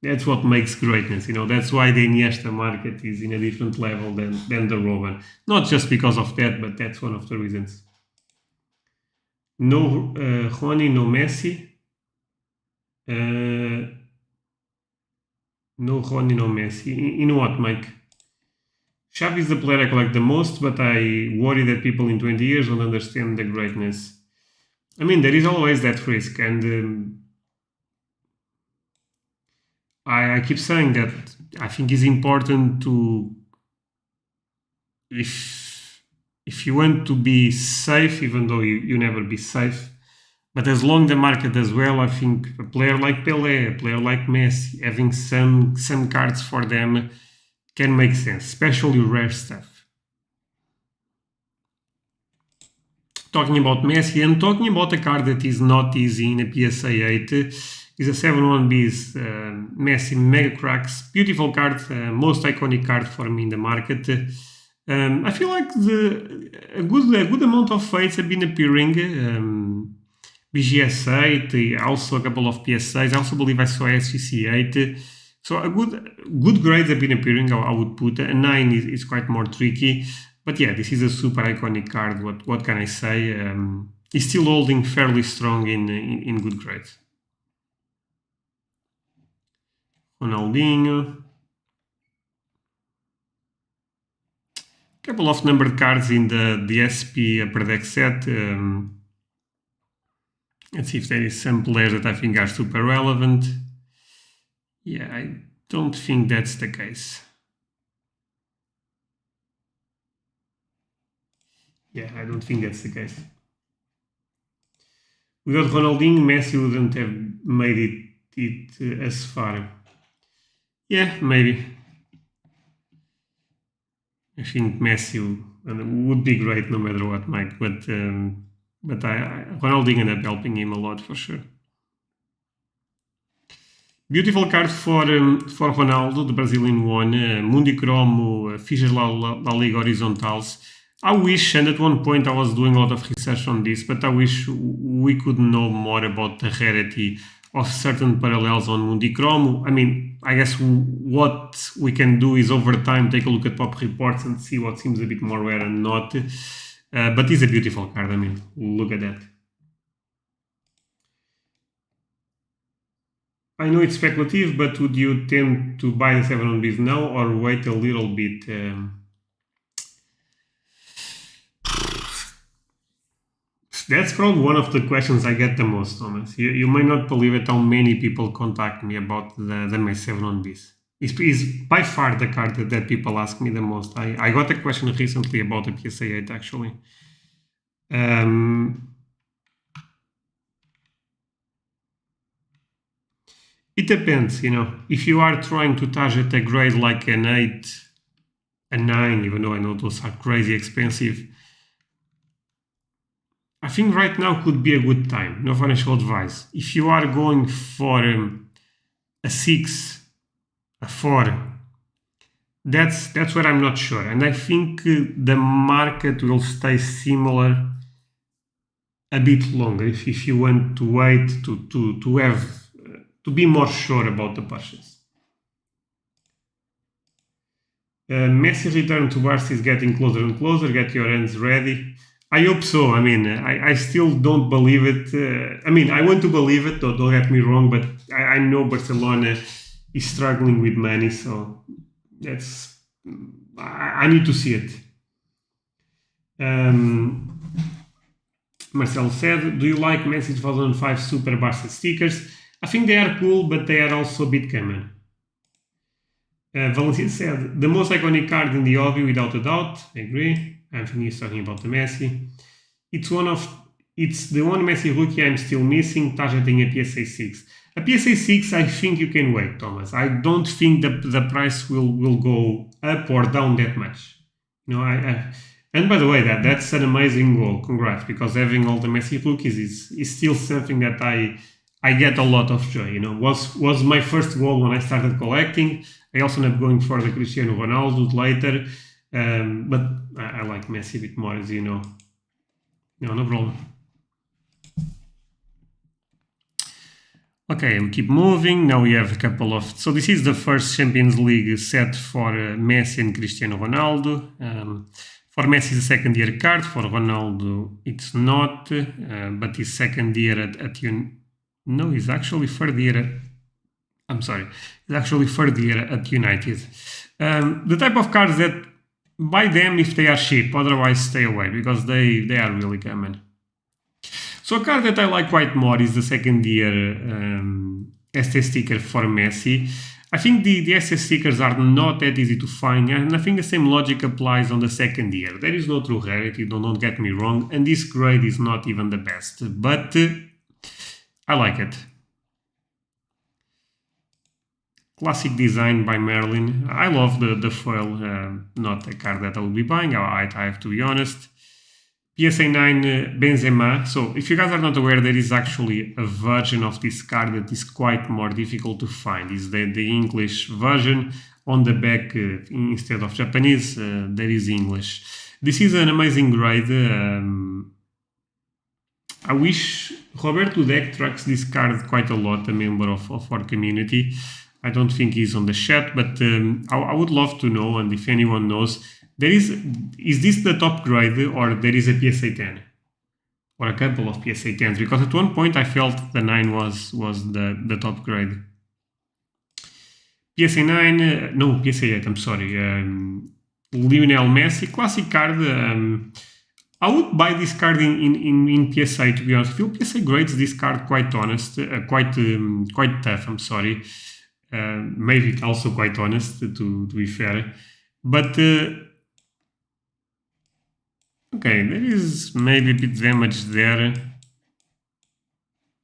That's what makes greatness, that's why the Iniesta market is in a different level than the Robben. Not just because of that, but that's one of the reasons. No Rony, no Messi. No Rony, no Messi. You know what, Mike? Xavi is the player I collect the most, but I worry that people in 20 years won't understand the greatness. There is always that risk, and I keep saying that I think it's important to, if you want to be safe, even though you never be safe, but as long the market does well, I think a player like Pelé, a player like Messi, having some cards for them can make sense, especially rare stuff. Talking about Messi and talking about a card that is not easy in a PSA 8 is a 7-1-B's Messi Mega Cracks. Beautiful card, most iconic card for me in the market. I feel like a good amount of fates have been appearing. BGS 8, also a couple of PSAs. I also believe I saw SGC 8. So a good grades have been appearing, I would put. A 9 is quite more tricky. But yeah, this is a super iconic card. What can I say? It's still holding fairly strong in good grades. Ronaldinho. Couple of numbered cards in the SP upper deck set. Let's see if there is some players that I think are super relevant. Yeah, I don't think that's the case. Yeah, I don't think that's the case. Without Ronaldinho, Messi wouldn't have made it as far. Yeah, maybe. I think Messi would be great no matter what, Mike. But Ronaldinho ended up helping him a lot for sure. Beautiful card for Ronaldo, the Brazilian one. Mundi Cromo, Fichas La Liga Horizontales. I wish, and at one point I was doing a lot of research on this, but I wish we could know more about the rarity of certain parallels on Mundi Cromo. I guess what we can do is over time take a look at pop reports and see what seems a bit more rare and not. But it's a beautiful card, look at that. I know it's speculative, but would you tend to buy the 7-1-Bs now or wait a little bit? That's probably one of the questions I get the most, Thomas. You may not believe it how many people contact me about the Messi 7-1-Bs. It's by far the card that people ask me the most. I got a question recently about the PSA 8 actually. It depends, if you are trying to target a grade like an 8, a 9, even though I know those are crazy expensive, I think right now could be a good time. No financial advice. If you are going for a 6, a 4, that's where I'm not sure. And I think the market will stay similar a bit longer if you want to wait to to be more sure about the purchase. Messi return to Barca is getting closer and closer. Get your hands ready. I hope so. I mean, I still don't believe it. I mean, I want to believe it, don't get me wrong, but I know Barcelona is struggling with money, so that's I need to see it. Marcel said, do you like Messi 2005 Super Barca stickers? I think they are cool, but they are also a bit common. Valencia said, the most iconic card in the hobby, without a doubt. I agree. Anthony is talking about the Messi. It's the one Messi rookie I'm still missing, targeting a PSA 6. A PSA 6, I think you can wait, Thomas. I don't think the price will go up or down that much. You know, and by the way, that's an amazing goal. Congrats, because having all the Messi rookies is still something that I get a lot of joy. You know, was my first goal when I started collecting. I also ended up going for the Cristiano Ronaldo later, but I like Messi a bit more, as you know. No problem. Okay, we keep moving. Now we have a couple of... So this is the first Champions League set for Messi and Cristiano Ronaldo. For Messi, it's a second-year card. For Ronaldo, it's not, but his second year at No, he's actually third year. I'm sorry. He's actually third year at United. The type of cards that buy them if they are cheap, otherwise stay away, because they are really common. So a card that I like quite more is the second year ST sticker for Messi. I think the SS stickers are not that easy to find, and I think the same logic applies on the second year. There is no true rarity, don't get me wrong, and this grade is not even the best, but I like it. Classic design by Merlin. I love the foil, not a card that I will be buying, I have to be honest. PSA 9 Benzema. So if you guys are not aware, there is actually a version of this card that is quite more difficult to find. It's the English version. On the back, instead of Japanese, there is English. This is an amazing grade. I wish Roberto Deck tracks this card quite a lot, a member of our community. I don't think he's on the chat, but I would love to know, and if anyone knows, is this the top grade, or there is a PSA 10? Or a couple of PSA 10s? Because at one point I felt the 9 was the top grade. PSA 9, no, PSA 8, I'm sorry. Lionel Messi, classic card. I would buy this card in PSA, to be honest. I feel PSA grades this card quite honest, quite tough, I'm sorry. Maybe also quite honest, to be fair. But okay, there is maybe a bit damage there.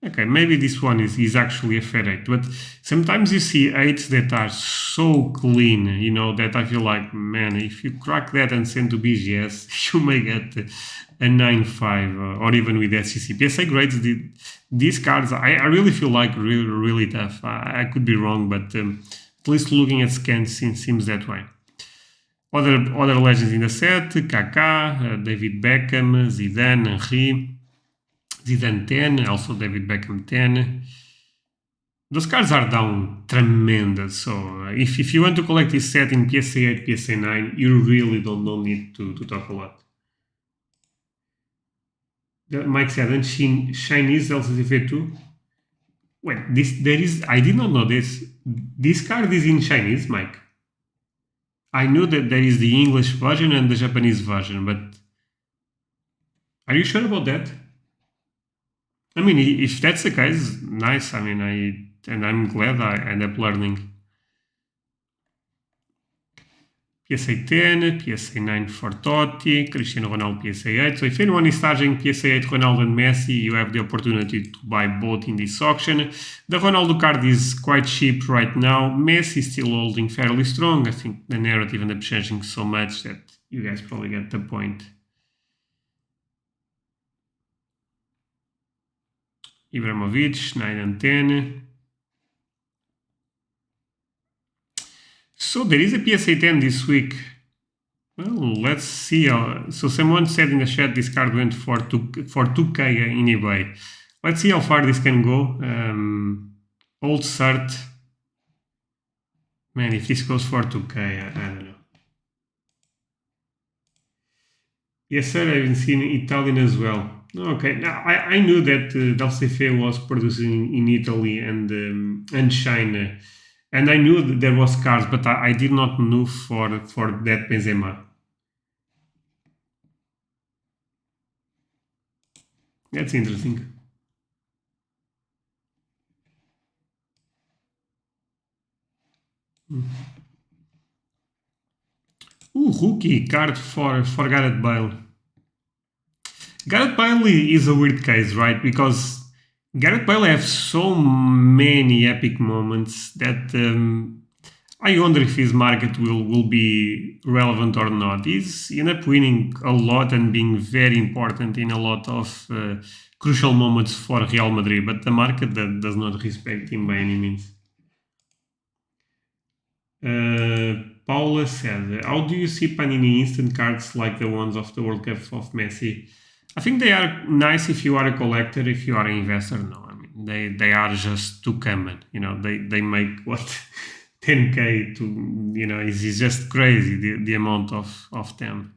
Okay, maybe this one is actually a fair 8, but sometimes you see 8s that are so clean, you know, that I feel like, man, if you crack that and send to BGS, you may get a 9.5 or even with SCC. PSA grades, these cards, I really feel like really tough. I could be wrong, but at least looking at scans seems that way. Other legends in the set, Kaká, David Beckham, Zidane, Henry, Zidane 10, also David Beckham 10. Those cards are down tremendous, so if you want to collect this set in PSA 8, PSA 9, you really don't need to talk a lot. Mike said, and Chinese LCCV2? Wait, I did not know this. This card is in Chinese, Mike. I knew that there is the English version and the Japanese version, but are you sure about that? I mean, if that's the case, nice. I mean, I'm glad I end up learning. PSA 10, PSA 9 for Totti, Cristiano Ronaldo PSA 8. So if anyone is charging PSA 8 Ronaldo and Messi, you have the opportunity to buy both in this auction. The Ronaldo card is quite cheap right now. Messi is still holding fairly strong. I think the narrative ended up changing so much that you guys probably get the point. Ibrahimovic, 9 and 10. So there is a PSA 10 this week. Well, let's see. So someone said in the chat this card went for 2K in eBay. Let's see how far this can go. Old cert. Man, if this goes for 2K, I don't know. Yes, sir, I've seen Italian as well. Okay, now I knew that Dalcefe was producing in Italy and China, and I knew that there was cars, but I did not know for that Benzema. That's interesting. Ooh, rookie card for Gareth Bale. Gareth Bale is a weird case, right? Because Gareth Bale has so many epic moments that I wonder if his market will be relevant or not. He's ended up winning a lot and being very important in a lot of crucial moments for Real Madrid, but the market that does not respect him by any means. Paula said, "How do you see Panini instant cards like the ones of the World Cup of Messi?" I think they are nice if you are a collector. If you are an investor, no. I mean, they are just too common. You know, they make what 10K to, you know, is just crazy the amount of them.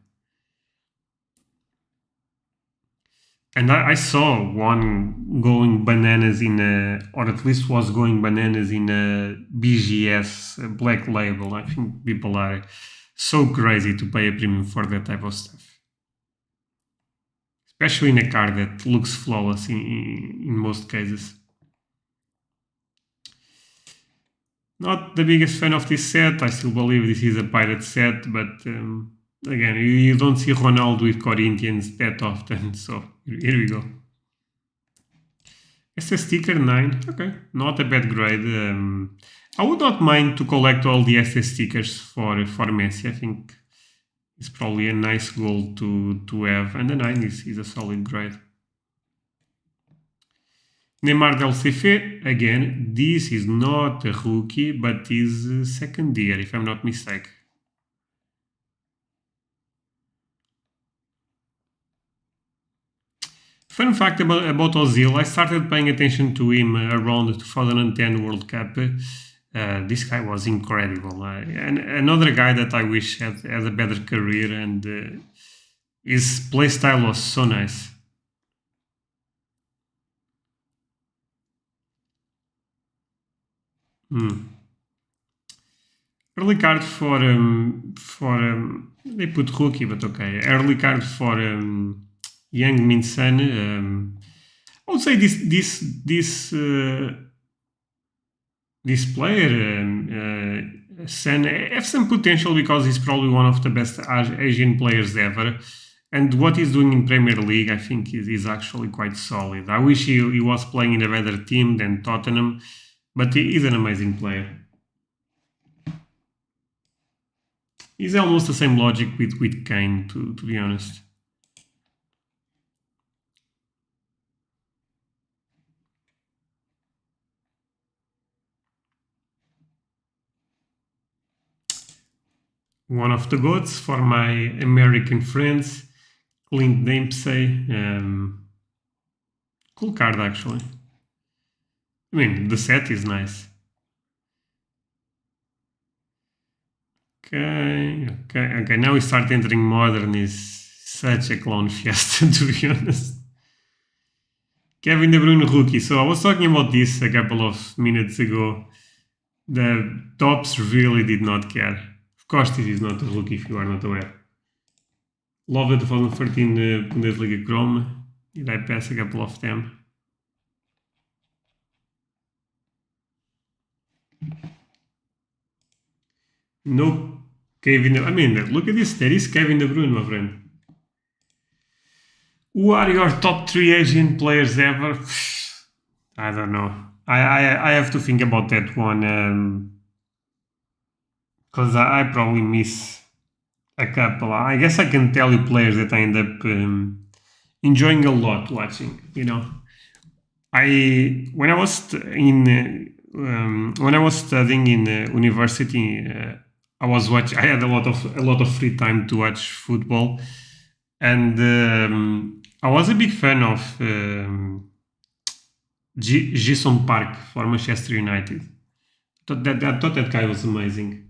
And I saw one going bananas in a, or at least was going bananas in a BGS black label. I think people are so crazy to pay a premium for that type of stuff. Especially in a car that looks flawless in most cases. Not the biggest fan of this set. I still believe this is a pirate set, but again, you don't see Ronaldo with Corinthians that often, so here we go. SS sticker 9, okay, not a bad grade. I would not mind to collect all the SS stickers for Messi. I think it's probably a nice goal to have, and the 9 is a solid grade. Neymar del CF, again, this is not a rookie, but is second year, if I'm not mistaken. Fun fact about Ozil, I started paying attention to him around the 2010 World Cup. This guy was incredible. And another guy that I wish had a better career, and his playstyle was so nice. Early card for they put rookie, but okay. Early card for Young Min Sun. I would say this player Sun has some potential because he's probably one of the best Asian players ever. And what he's doing in Premier League, I think, is actually quite solid. I wish he was playing in a better team than Tottenham, but he's an amazing player. It's almost the same logic with Kane, to be honest. One of the goats for my American friends, Clint Dempsey. Cool card, actually. I mean, the set is nice. Okay. Now we start entering modern. Is such a clown fiesta, to be honest. Kevin De Bruyne rookie. So I was talking about this a couple of minutes ago. The tops really did not care. Of course, this is not a rookie if you are not aware. Love the 2013 Bundesliga Chrome. Did I pass a couple of them? No Kevin. I mean, look at this. There is Kevin De Bruyne, my friend. Who are your top 3 Asian players ever? I don't know. I have to think about that one because I probably miss a couple. I guess I can tell you players that I end up enjoying a lot watching. You know, when I was studying in university, I was watching. I had a lot of free time to watch football, and I was a big fan of Jason Park for Manchester United. I thought that guy was amazing.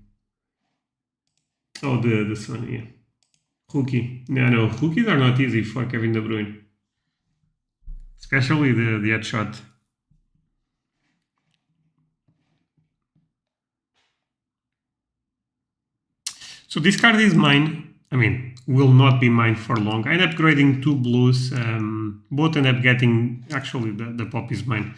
Oh, this one, yeah. Rookie. No, rookies are not easy for Kevin De Bruyne. Especially the headshot. So this card is mine. I mean, will not be mine for long. I end up grading 2 blues. Both end up getting, actually the pop is mine.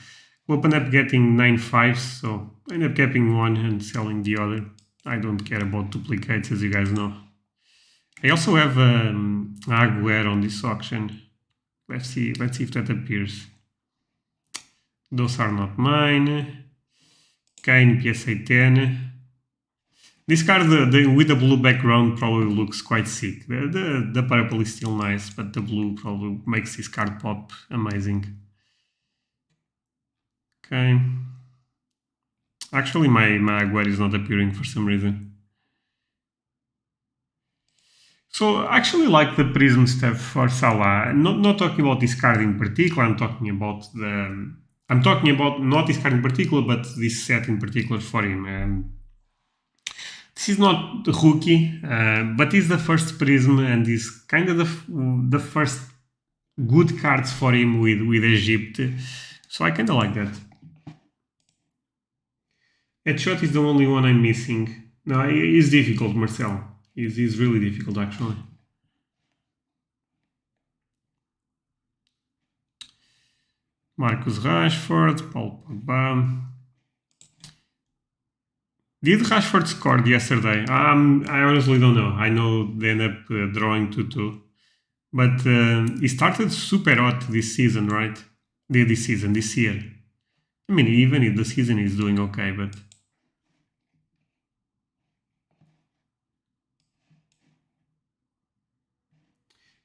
Both end up getting 9 fives, so I end up keeping one and selling the other. I don't care about duplicates, as you guys know. I also have Aguero on this auction. Let's see if that appears. Those are not mine. Kane PSA 10. This card with the blue background probably looks quite sick. The purple is still nice, but the blue probably makes this card pop amazing. Okay. Actually, my Aguero is not appearing for some reason. So I actually like the prism stuff for Salah. Not talking about this card in particular. I'm talking about not this card in particular, but this set in particular for him. This is not the rookie, but it's the first prism and is kind of the first good cards for him with Egypt. So I kind of like that. Headshot is the only one I'm missing. No, it's difficult, Marcel. It's really difficult, actually. Marcus Rashford, Paul Pogba. Did Rashford score yesterday? I honestly don't know. I know they end up drawing 2-2. But he started super hot this season, right? This year. I mean, even if the season is doing okay, but...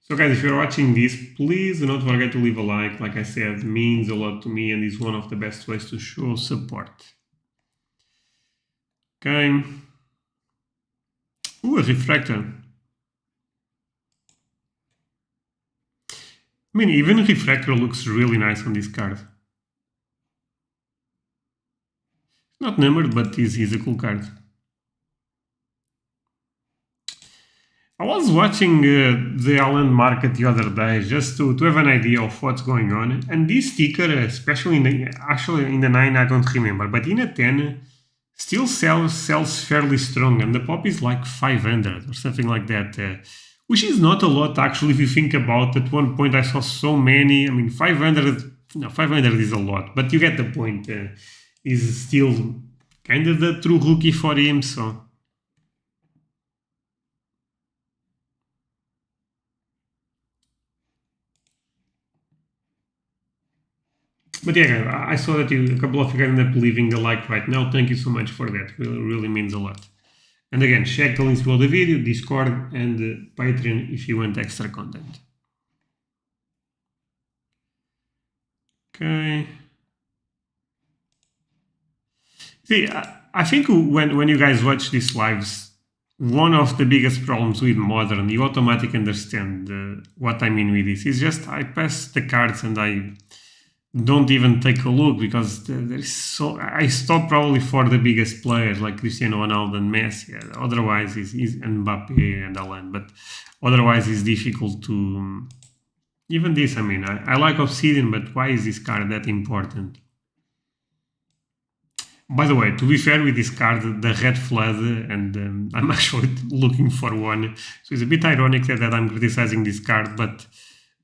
So guys, if you're watching this, please do not forget to leave a like. Like I said, it means a lot to me and is one of the best ways to show support. Okay. Ooh, a refractor. I mean, even refractor looks really nice on this card. Not numbered, but is a cool card. I was watching the Island market the other day just to have an idea of what's going on. And this sticker, especially in the 9, I don't remember, but in a 10, still sells fairly strong. And the pop is like 500 or something like that, which is not a lot actually if you think about it. At one point I saw so many. I mean, 500 is a lot, but you get the point. Is still kind of the true rookie for him, so... But yeah, I saw that a couple of you guys end up leaving a like right now. Thank you so much for that. Really means a lot. And again, check the links below the video, Discord, and Patreon if you want extra content. Okay. See, I think when you guys watch these lives, one of the biggest problems with Modern, you automatically understand what I mean with this. It's just I pass the cards and I don't even take a look because I stop probably for the biggest players like Cristiano Ronaldo and Messi. Otherwise, is Mbappe and Alan. But otherwise, it's difficult to even this. I mean, I like Obsidian, but why is this card that important? By the way, to be fair with this card, the Red Flood, and I'm actually looking for one. So it's a bit ironic that I'm criticizing this card, but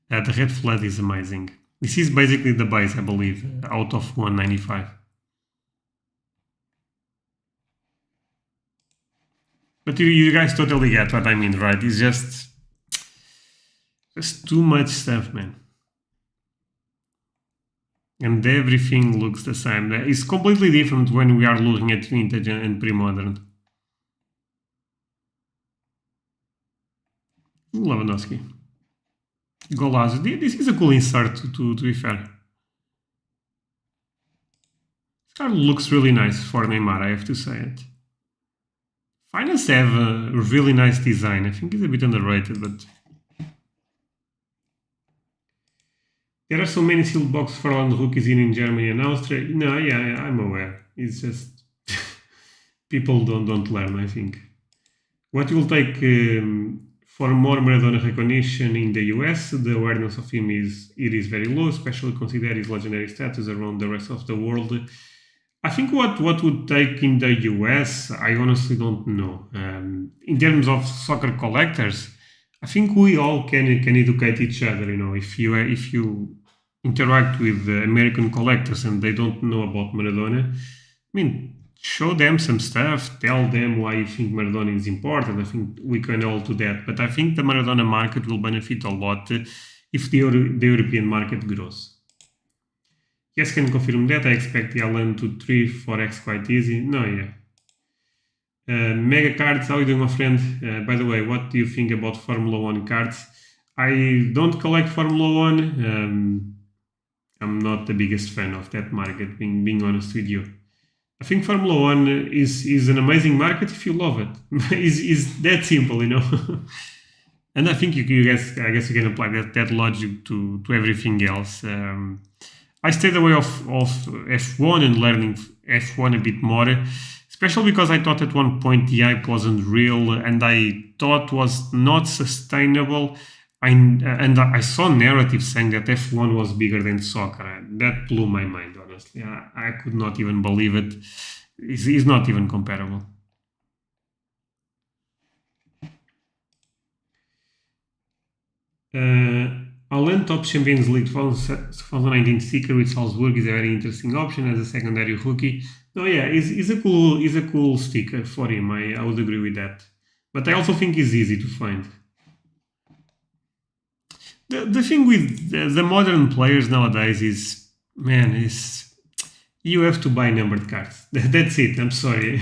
the Red Flood is amazing. This is basically the base, I believe, out of 195. But you guys totally get what I mean, right? It's just too much stuff, man. And everything looks the same. It's completely different when we are looking at vintage and pre-modern. Lewandowski. Golazo. This is a cool insert, to be fair. This card looks really nice for Neymar, I have to say it. Finance have a really nice design. I think it's a bit underrated, but... There are so many sealed boxes for Holland rookies in Germany and Austria. No, yeah, I'm aware. It's just people don't learn, I think. What will take for more Maradona recognition in the US? The awareness of him is very low, especially considering his legendary status around the rest of the world. I think what would take in the US, I honestly don't know. In terms of soccer collectors, I think we all can educate each other. You know, if you interact with American collectors and they don't know about Maradona, I mean, show them some stuff, tell them why you think Maradona is important. I think we can all do that. But I think the Maradona market will benefit a lot if the European market grows. Yes, can confirm that. I expect the LN to 3 4x quite easy. No, yeah. Mega cards, how you doing, my friend? By the way, what do you think about Formula One cards? I don't collect Formula One. I'm not the biggest fan of that market, being honest with you. I think Formula One is an amazing market if you love it. is that simple, you know? And I think you guys, I guess you can apply that logic to everything else. I stayed away of F1 and learning F1 a bit more, especially because I thought at one point the hype wasn't real and I thought was not sustainable. And I saw narratives saying that F1 was bigger than soccer. That blew my mind, honestly. I could not even believe it. It's not even comparable. Alan Top Champions League 2019 sticker with Salzburg is a very interesting option as a secondary rookie. No, yeah, is a cool sticker for him. I would agree with that. But I also think it's easy to find. The thing with the modern players nowadays is, man, is you have to buy numbered cards. That's it. I'm sorry.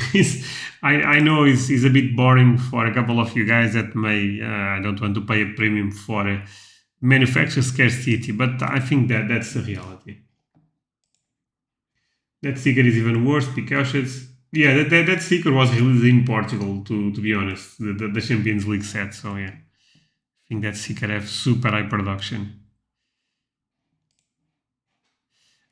I know it's a bit boring for a couple of you guys that may I don't want to pay a premium for manufacturer scarcity, but I think that's the reality. That sticker is even worse because yeah, that sticker was released in Portugal. To be honest, the Champions League set. So yeah, I think that sticker have super high production.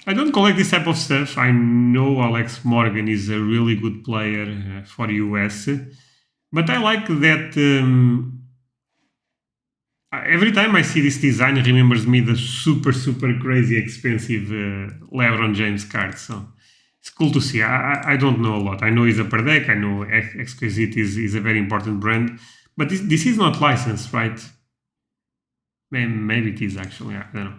I don't collect this type of stuff. I know Alex Morgan is a really good player for US, but I like that. Every time I see this design, it remembers me the super crazy expensive LeBron James card. So it's cool to see. I don't know a lot. I know he's a per deck. I know Exquisite is a very important brand, but this is not licensed, right? Maybe it is actually. I don't know.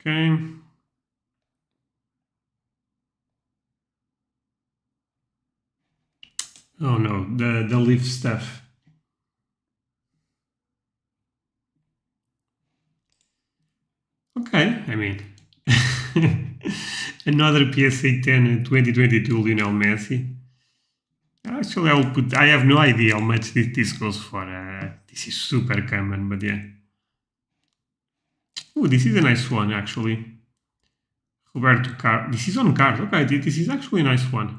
Okay. Oh no, the leaf stuff. Okay, I mean, another PSA 10 2022 Lionel Messi. Actually, I have no idea how much this goes for. This is super common, but yeah. Oh, this is a nice one, actually. Roberto Car. This is on card. Okay, this is actually a nice one.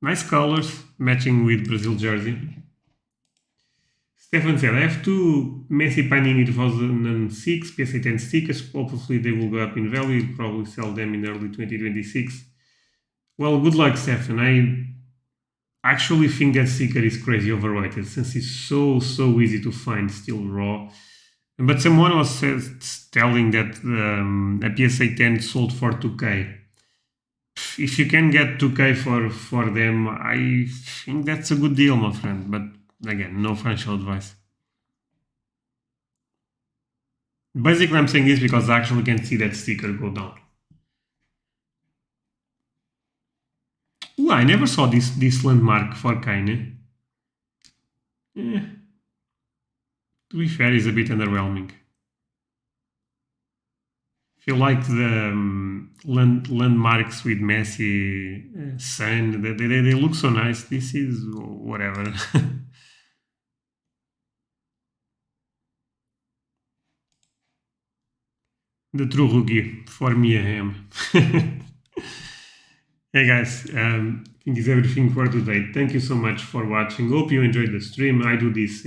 Nice colors, matching with Brazil jersey. Stefan said, I have two Messi Panini 2006 PSA 10 stickers. Hopefully they will go up in value. Probably sell them in early 2026. Well, good luck, Stefan. I actually think that sticker is crazy overrated since it's so easy to find still raw. But someone was telling that a PSA 10 sold for 2K. If you can get 2K for them, I think that's a good deal, my friend. But again, no financial advice. Basically, I'm saying this because I actually can see that sticker go down. Ooh, I never saw this landmark for Kane. Yeah. To be fair, is a bit underwhelming. If you like the landmarks with Messi, sun, they look so nice. This is whatever. The true rookie for me and him. Hey guys, I think is everything for today. Thank you so much for watching. Hope you enjoyed the stream. I do this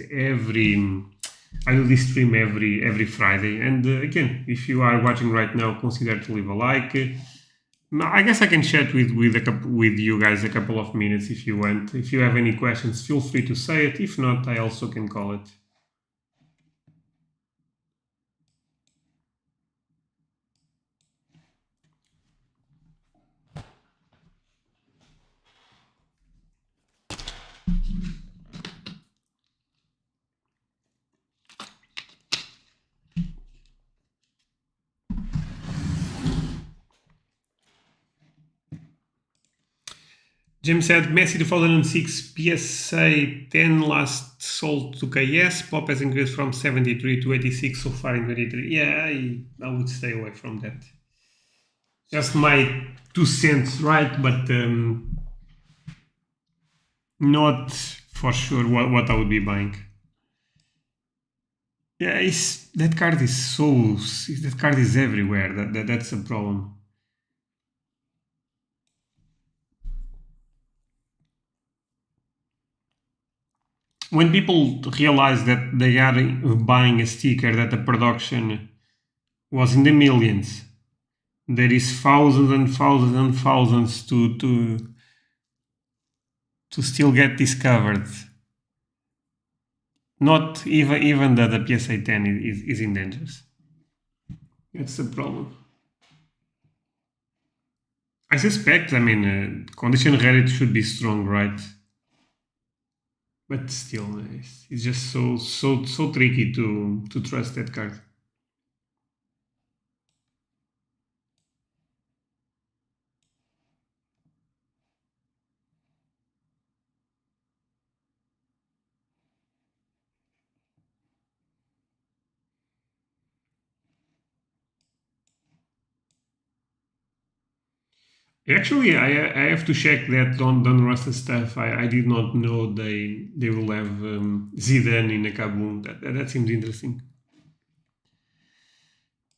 stream every Friday. And again, if you are watching right now, consider to leave a like. I guess I can chat with you guys a couple of minutes if you want. If you have any questions, feel free to say it. If not, I also can call it. James said Messi 2006 PSA 10 last sold to KS. Pop has increased from 73 to 86 so far in 23. Yeah, I would stay away from that. Just my 2 cents, right? But not for sure what I would be buying. Yeah, that card is everywhere. That's a problem. When people realize that they are buying a sticker that the production was in the millions, there is thousands and thousands and thousands to still get discovered. Not even that the PSA 10 is in danger. That's the problem. I suspect, condition rarity should be strong, right? But still, it's just so tricky to trust that card. Actually, I have to check that Don Rasta stuff. I did not know they will have Zidane in a Kaboom. That seems interesting.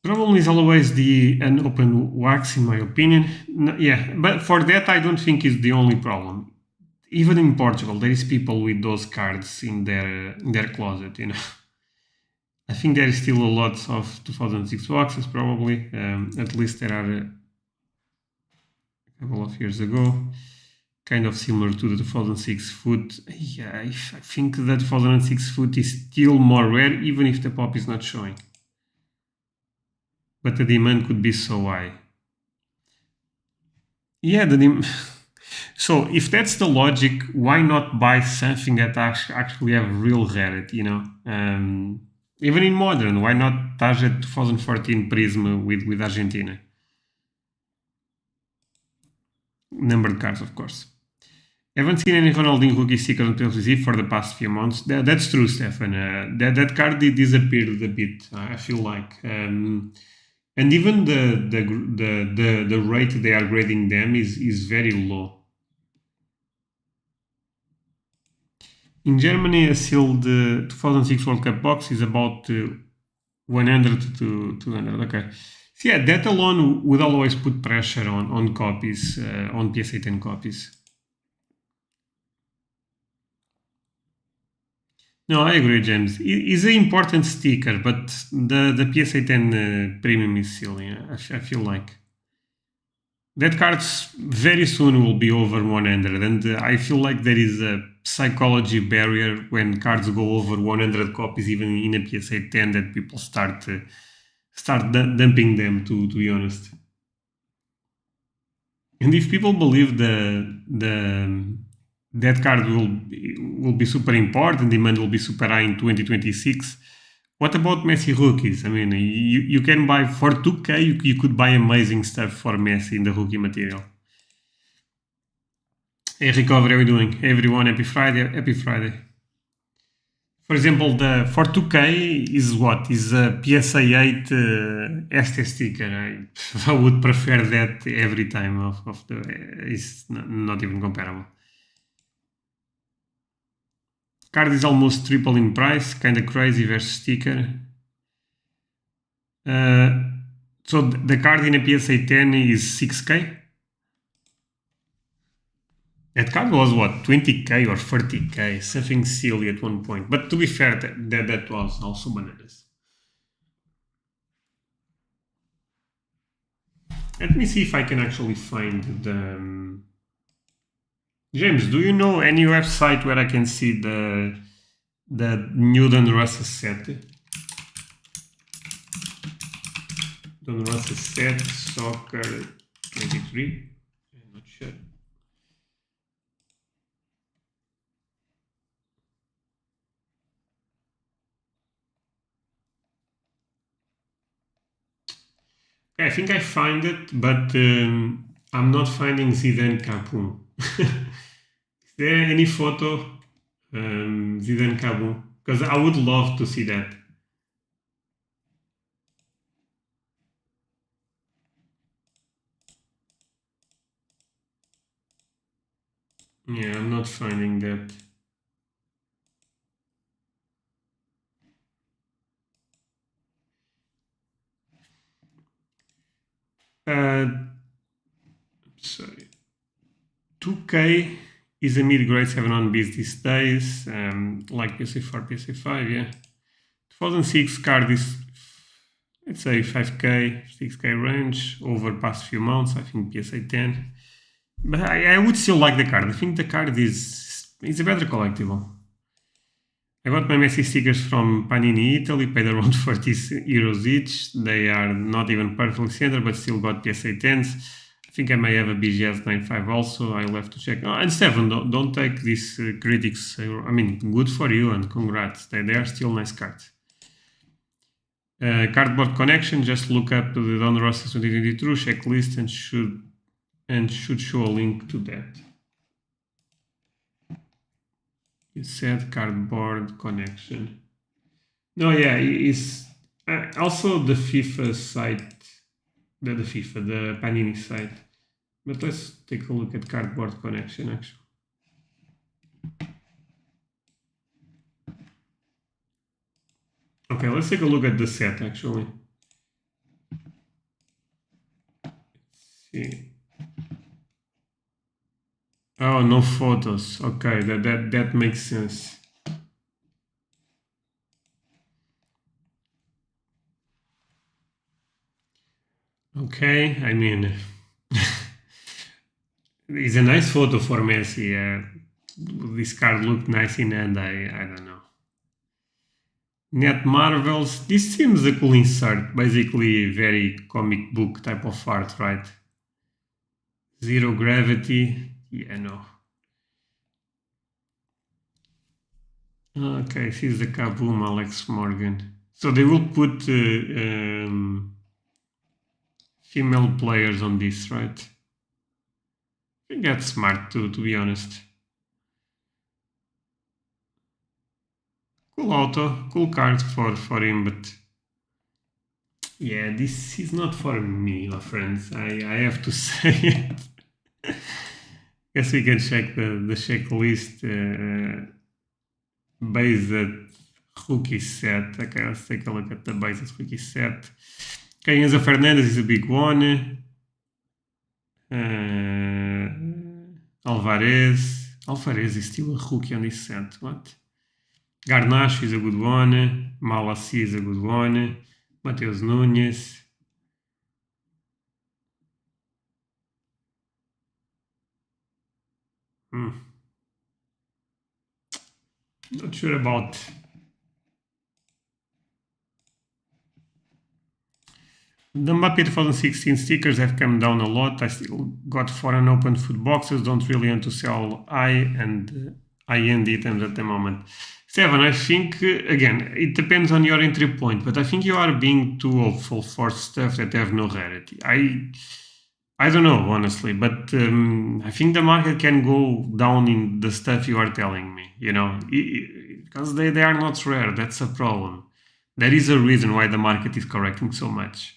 Problem is always the unopened wax, in my opinion. Yeah, but for that, I don't think is the only problem. Even in Portugal, there is people with those cards in their closet. I think there is still a lot of 2006 boxes, probably. At least there are a couple of years ago, kind of similar to the 2006 foot. Yeah, I think the 2006 foot is still more rare, even if the pop is not showing. But the demand could be so high. Yeah, so if that's the logic, why not buy something that actually have real rarity? Even in modern, why not target 2014 Prism with Argentina? Numbered cards, of course. Haven't seen any Ronaldinho rookie sticker on PWCC for the past few months. That's true, Stefan. That card disappeared a bit. I feel like, and even the rate they are grading them is very low. In Germany, a sealed 2006 World Cup box is about 100 to 200. Okay. So yeah, that alone would always put pressure on copies, on PSA 10 copies. No, I agree, James. It's an important sticker, but the PSA 10 premium is silly. I feel like that cards very soon will be over 100, and I feel like there is a psychology barrier when cards go over 100 copies, even in a PSA 10, that people start dumping them. To be honest, and if people believe that card will be super important, demand will be super high in 2026. What about Messi rookies? I mean, you can buy for 2K, you could buy amazing stuff for Messi in the rookie material. Hey, Recovery, how are you doing? Everyone, happy Friday. Happy Friday. For example, the for 2K is what? Is a PSA 8 ST sticker. I would prefer that every time of the. It's not even comparable. Card is almost triple in price, kinda crazy versus sticker. So the card in a PSA 10 is 6K? That card was what, 20K or 30K? Something silly at one point. But to be fair, that was also bananas. Let me see if I can actually find the... James, do you know any website where I can see the new Don Russell set? Don Russell set, soccer 23? I'm not sure. I think I find it, but I'm not finding Zidane Kaboom. Is there any photo Zidane Kaboom? Because I would love to see that. Yeah, I'm not finding that. Sorry. 2K is a mid-grade 7 on Bs these days, like PSA4, PSA5, yeah. 2006 card is, let's say, 5K, 6K range over past few months, I think PSA 10. But I would still like the card. I think the card is a better collectible. I got my Messi stickers from Panini Italy, paid around 40 euros each. They are not even perfectly centered, but still got PSA 10s. I think I may have a BGS 95 also. I'll have to check. Oh, and Stefan, don't take these critics. I mean, good for you and congrats. They are still nice cards. Cardboard Connection, just look up the Don Rossi 2022 checklist and should show a link to that. You said Cardboard Connection. No, yeah, it's also the FIFA site, the Panini site. But let's take a look at Cardboard Connection actually. Okay, let's take a look at the set actually. Let's see. Oh, no photos. Okay, that makes sense. Okay, I mean, it's a nice photo for Messi. This card looked nice in hand. I don't know. Net Marvels. This seems a cool insert. Basically, very comic book type of art, right? Zero gravity. Yeah, no. Okay, here's the Kaboom, Alex Morgan. So they will put female players on this, right? I think that's smart to be honest. Cool auto, cool card for him, but yeah, this is not for me, my friends. I have to say it. Guess we can check the checklist based rookie set. Okay, let's take a look at the based rookie set. Okay, Enzo Fernandez is a big one. Alvarez is still a rookie on this set. What? Garnacho is a good one. Malassi is a good one. Mateus Nunes. Not sure about. The Mbappe 2016 stickers have come down a lot. I still got 4 unopened food boxes. Don't really want to sell high-end items at the moment. Seven, I think, again, it depends on your entry point, but I think you are being too hopeful for stuff that have no rarity. I don't know, honestly, but I think the market can go down in the stuff you are telling me, because they are not rare. That's a problem. There is a reason why the market is correcting so much.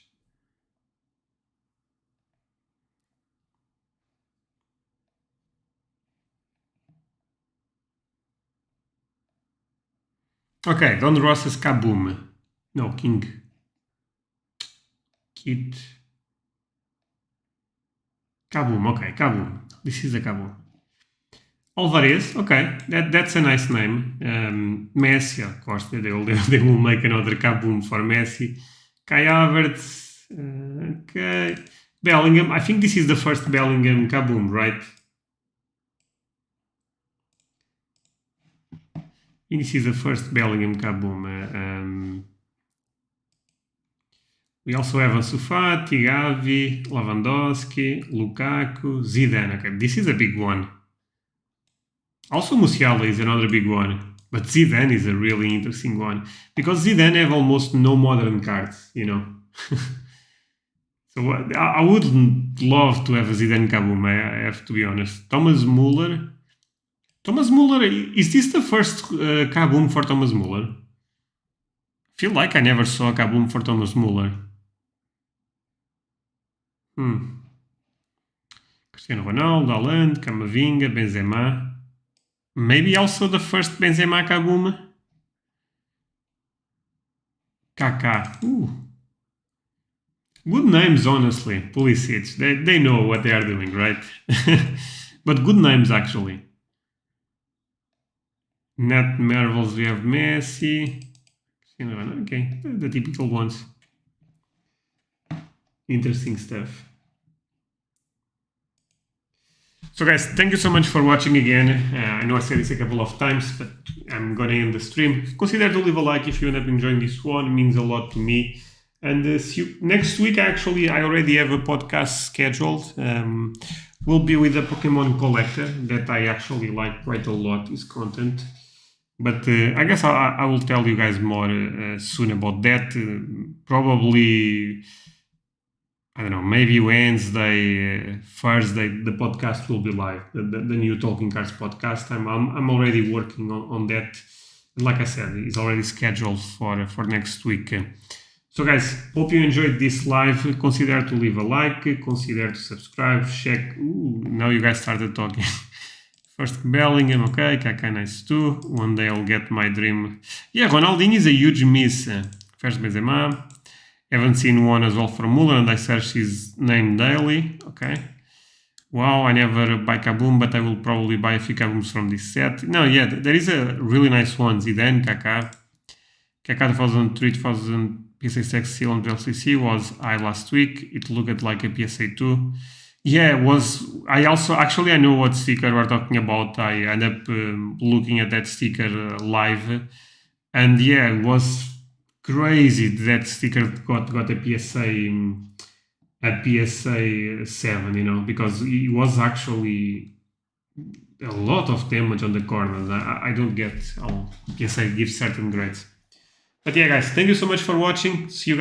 Okay, Don Ross's Kaboom. No, King. Kit. Kaboom, okay, Kaboom. This is a Kaboom. Alvarez, okay, that's a nice name. Messi, of course, they will make another Kaboom for Messi. Kai Havertz, okay. Bellingham, I think this is the first Bellingham Kaboom, right? I think this is the first Bellingham Kaboom. We also have Ansu Fati, Gavi, Lewandowski, Lukaku, Zidane. Okay, this is a big one. Also, Musiala is another big one, but Zidane is a really interesting one because Zidane have almost no modern cards, you know. So I would love to have a Zidane Kaboom. I have to be honest. Thomas Muller. Thomas Muller, is this the first Kaboom for Thomas Muller? I feel like I never saw a Kaboom for Thomas Muller. Cristiano Ronaldo, Haaland, Camavinga, Benzema. Maybe also the first Benzema Kaboom. Kaká. Good names, honestly. Pulisic. They know what they are doing, right? But good names, actually. Net Marvels, we have Messi. Okay, the typical ones. Interesting stuff. So guys, thank you so much for watching again. I know I said this a couple of times, but I'm gonna end the stream. Consider to leave a like if you end up enjoying this one. It means a lot to me. And see you next week. Actually, I already have a podcast scheduled. Will be with a Pokemon collector that I actually like quite a lot, his content. But I guess I will tell you guys more soon about that. Probably, I don't know, maybe Wednesday, Thursday, the podcast will be live. The new Talking Cards podcast. I'm already working on that. Like I said, it's already scheduled for next week. So guys, hope you enjoyed this live. Consider to leave a like, consider to subscribe, check. Ooh, now you guys started talking. First Bellingham, okay, Kaká nice too. One day I'll get my dream. Yeah, Ronaldinho is a huge miss. First Benzema. Haven't seen one as well from Muller, and I search his name daily. Okay. Wow, I never buy Kaboom, but I will probably buy a few Kabooms from this set. No, yeah, there is a really nice one. Zidane, Kaká. Kaká 2003, 2000 PSA 6 seal on PWCC was last week. It looked like a PSA 2. Yeah, it was. I also actually I know what sticker we're talking about. I ended up looking at that sticker live, and yeah, it was crazy. That sticker got a PSA 7, you know, because it was actually a lot of damage on the corners. I don't get how PSA gives certain grades. But yeah, guys, thank you so much for watching. See you guys.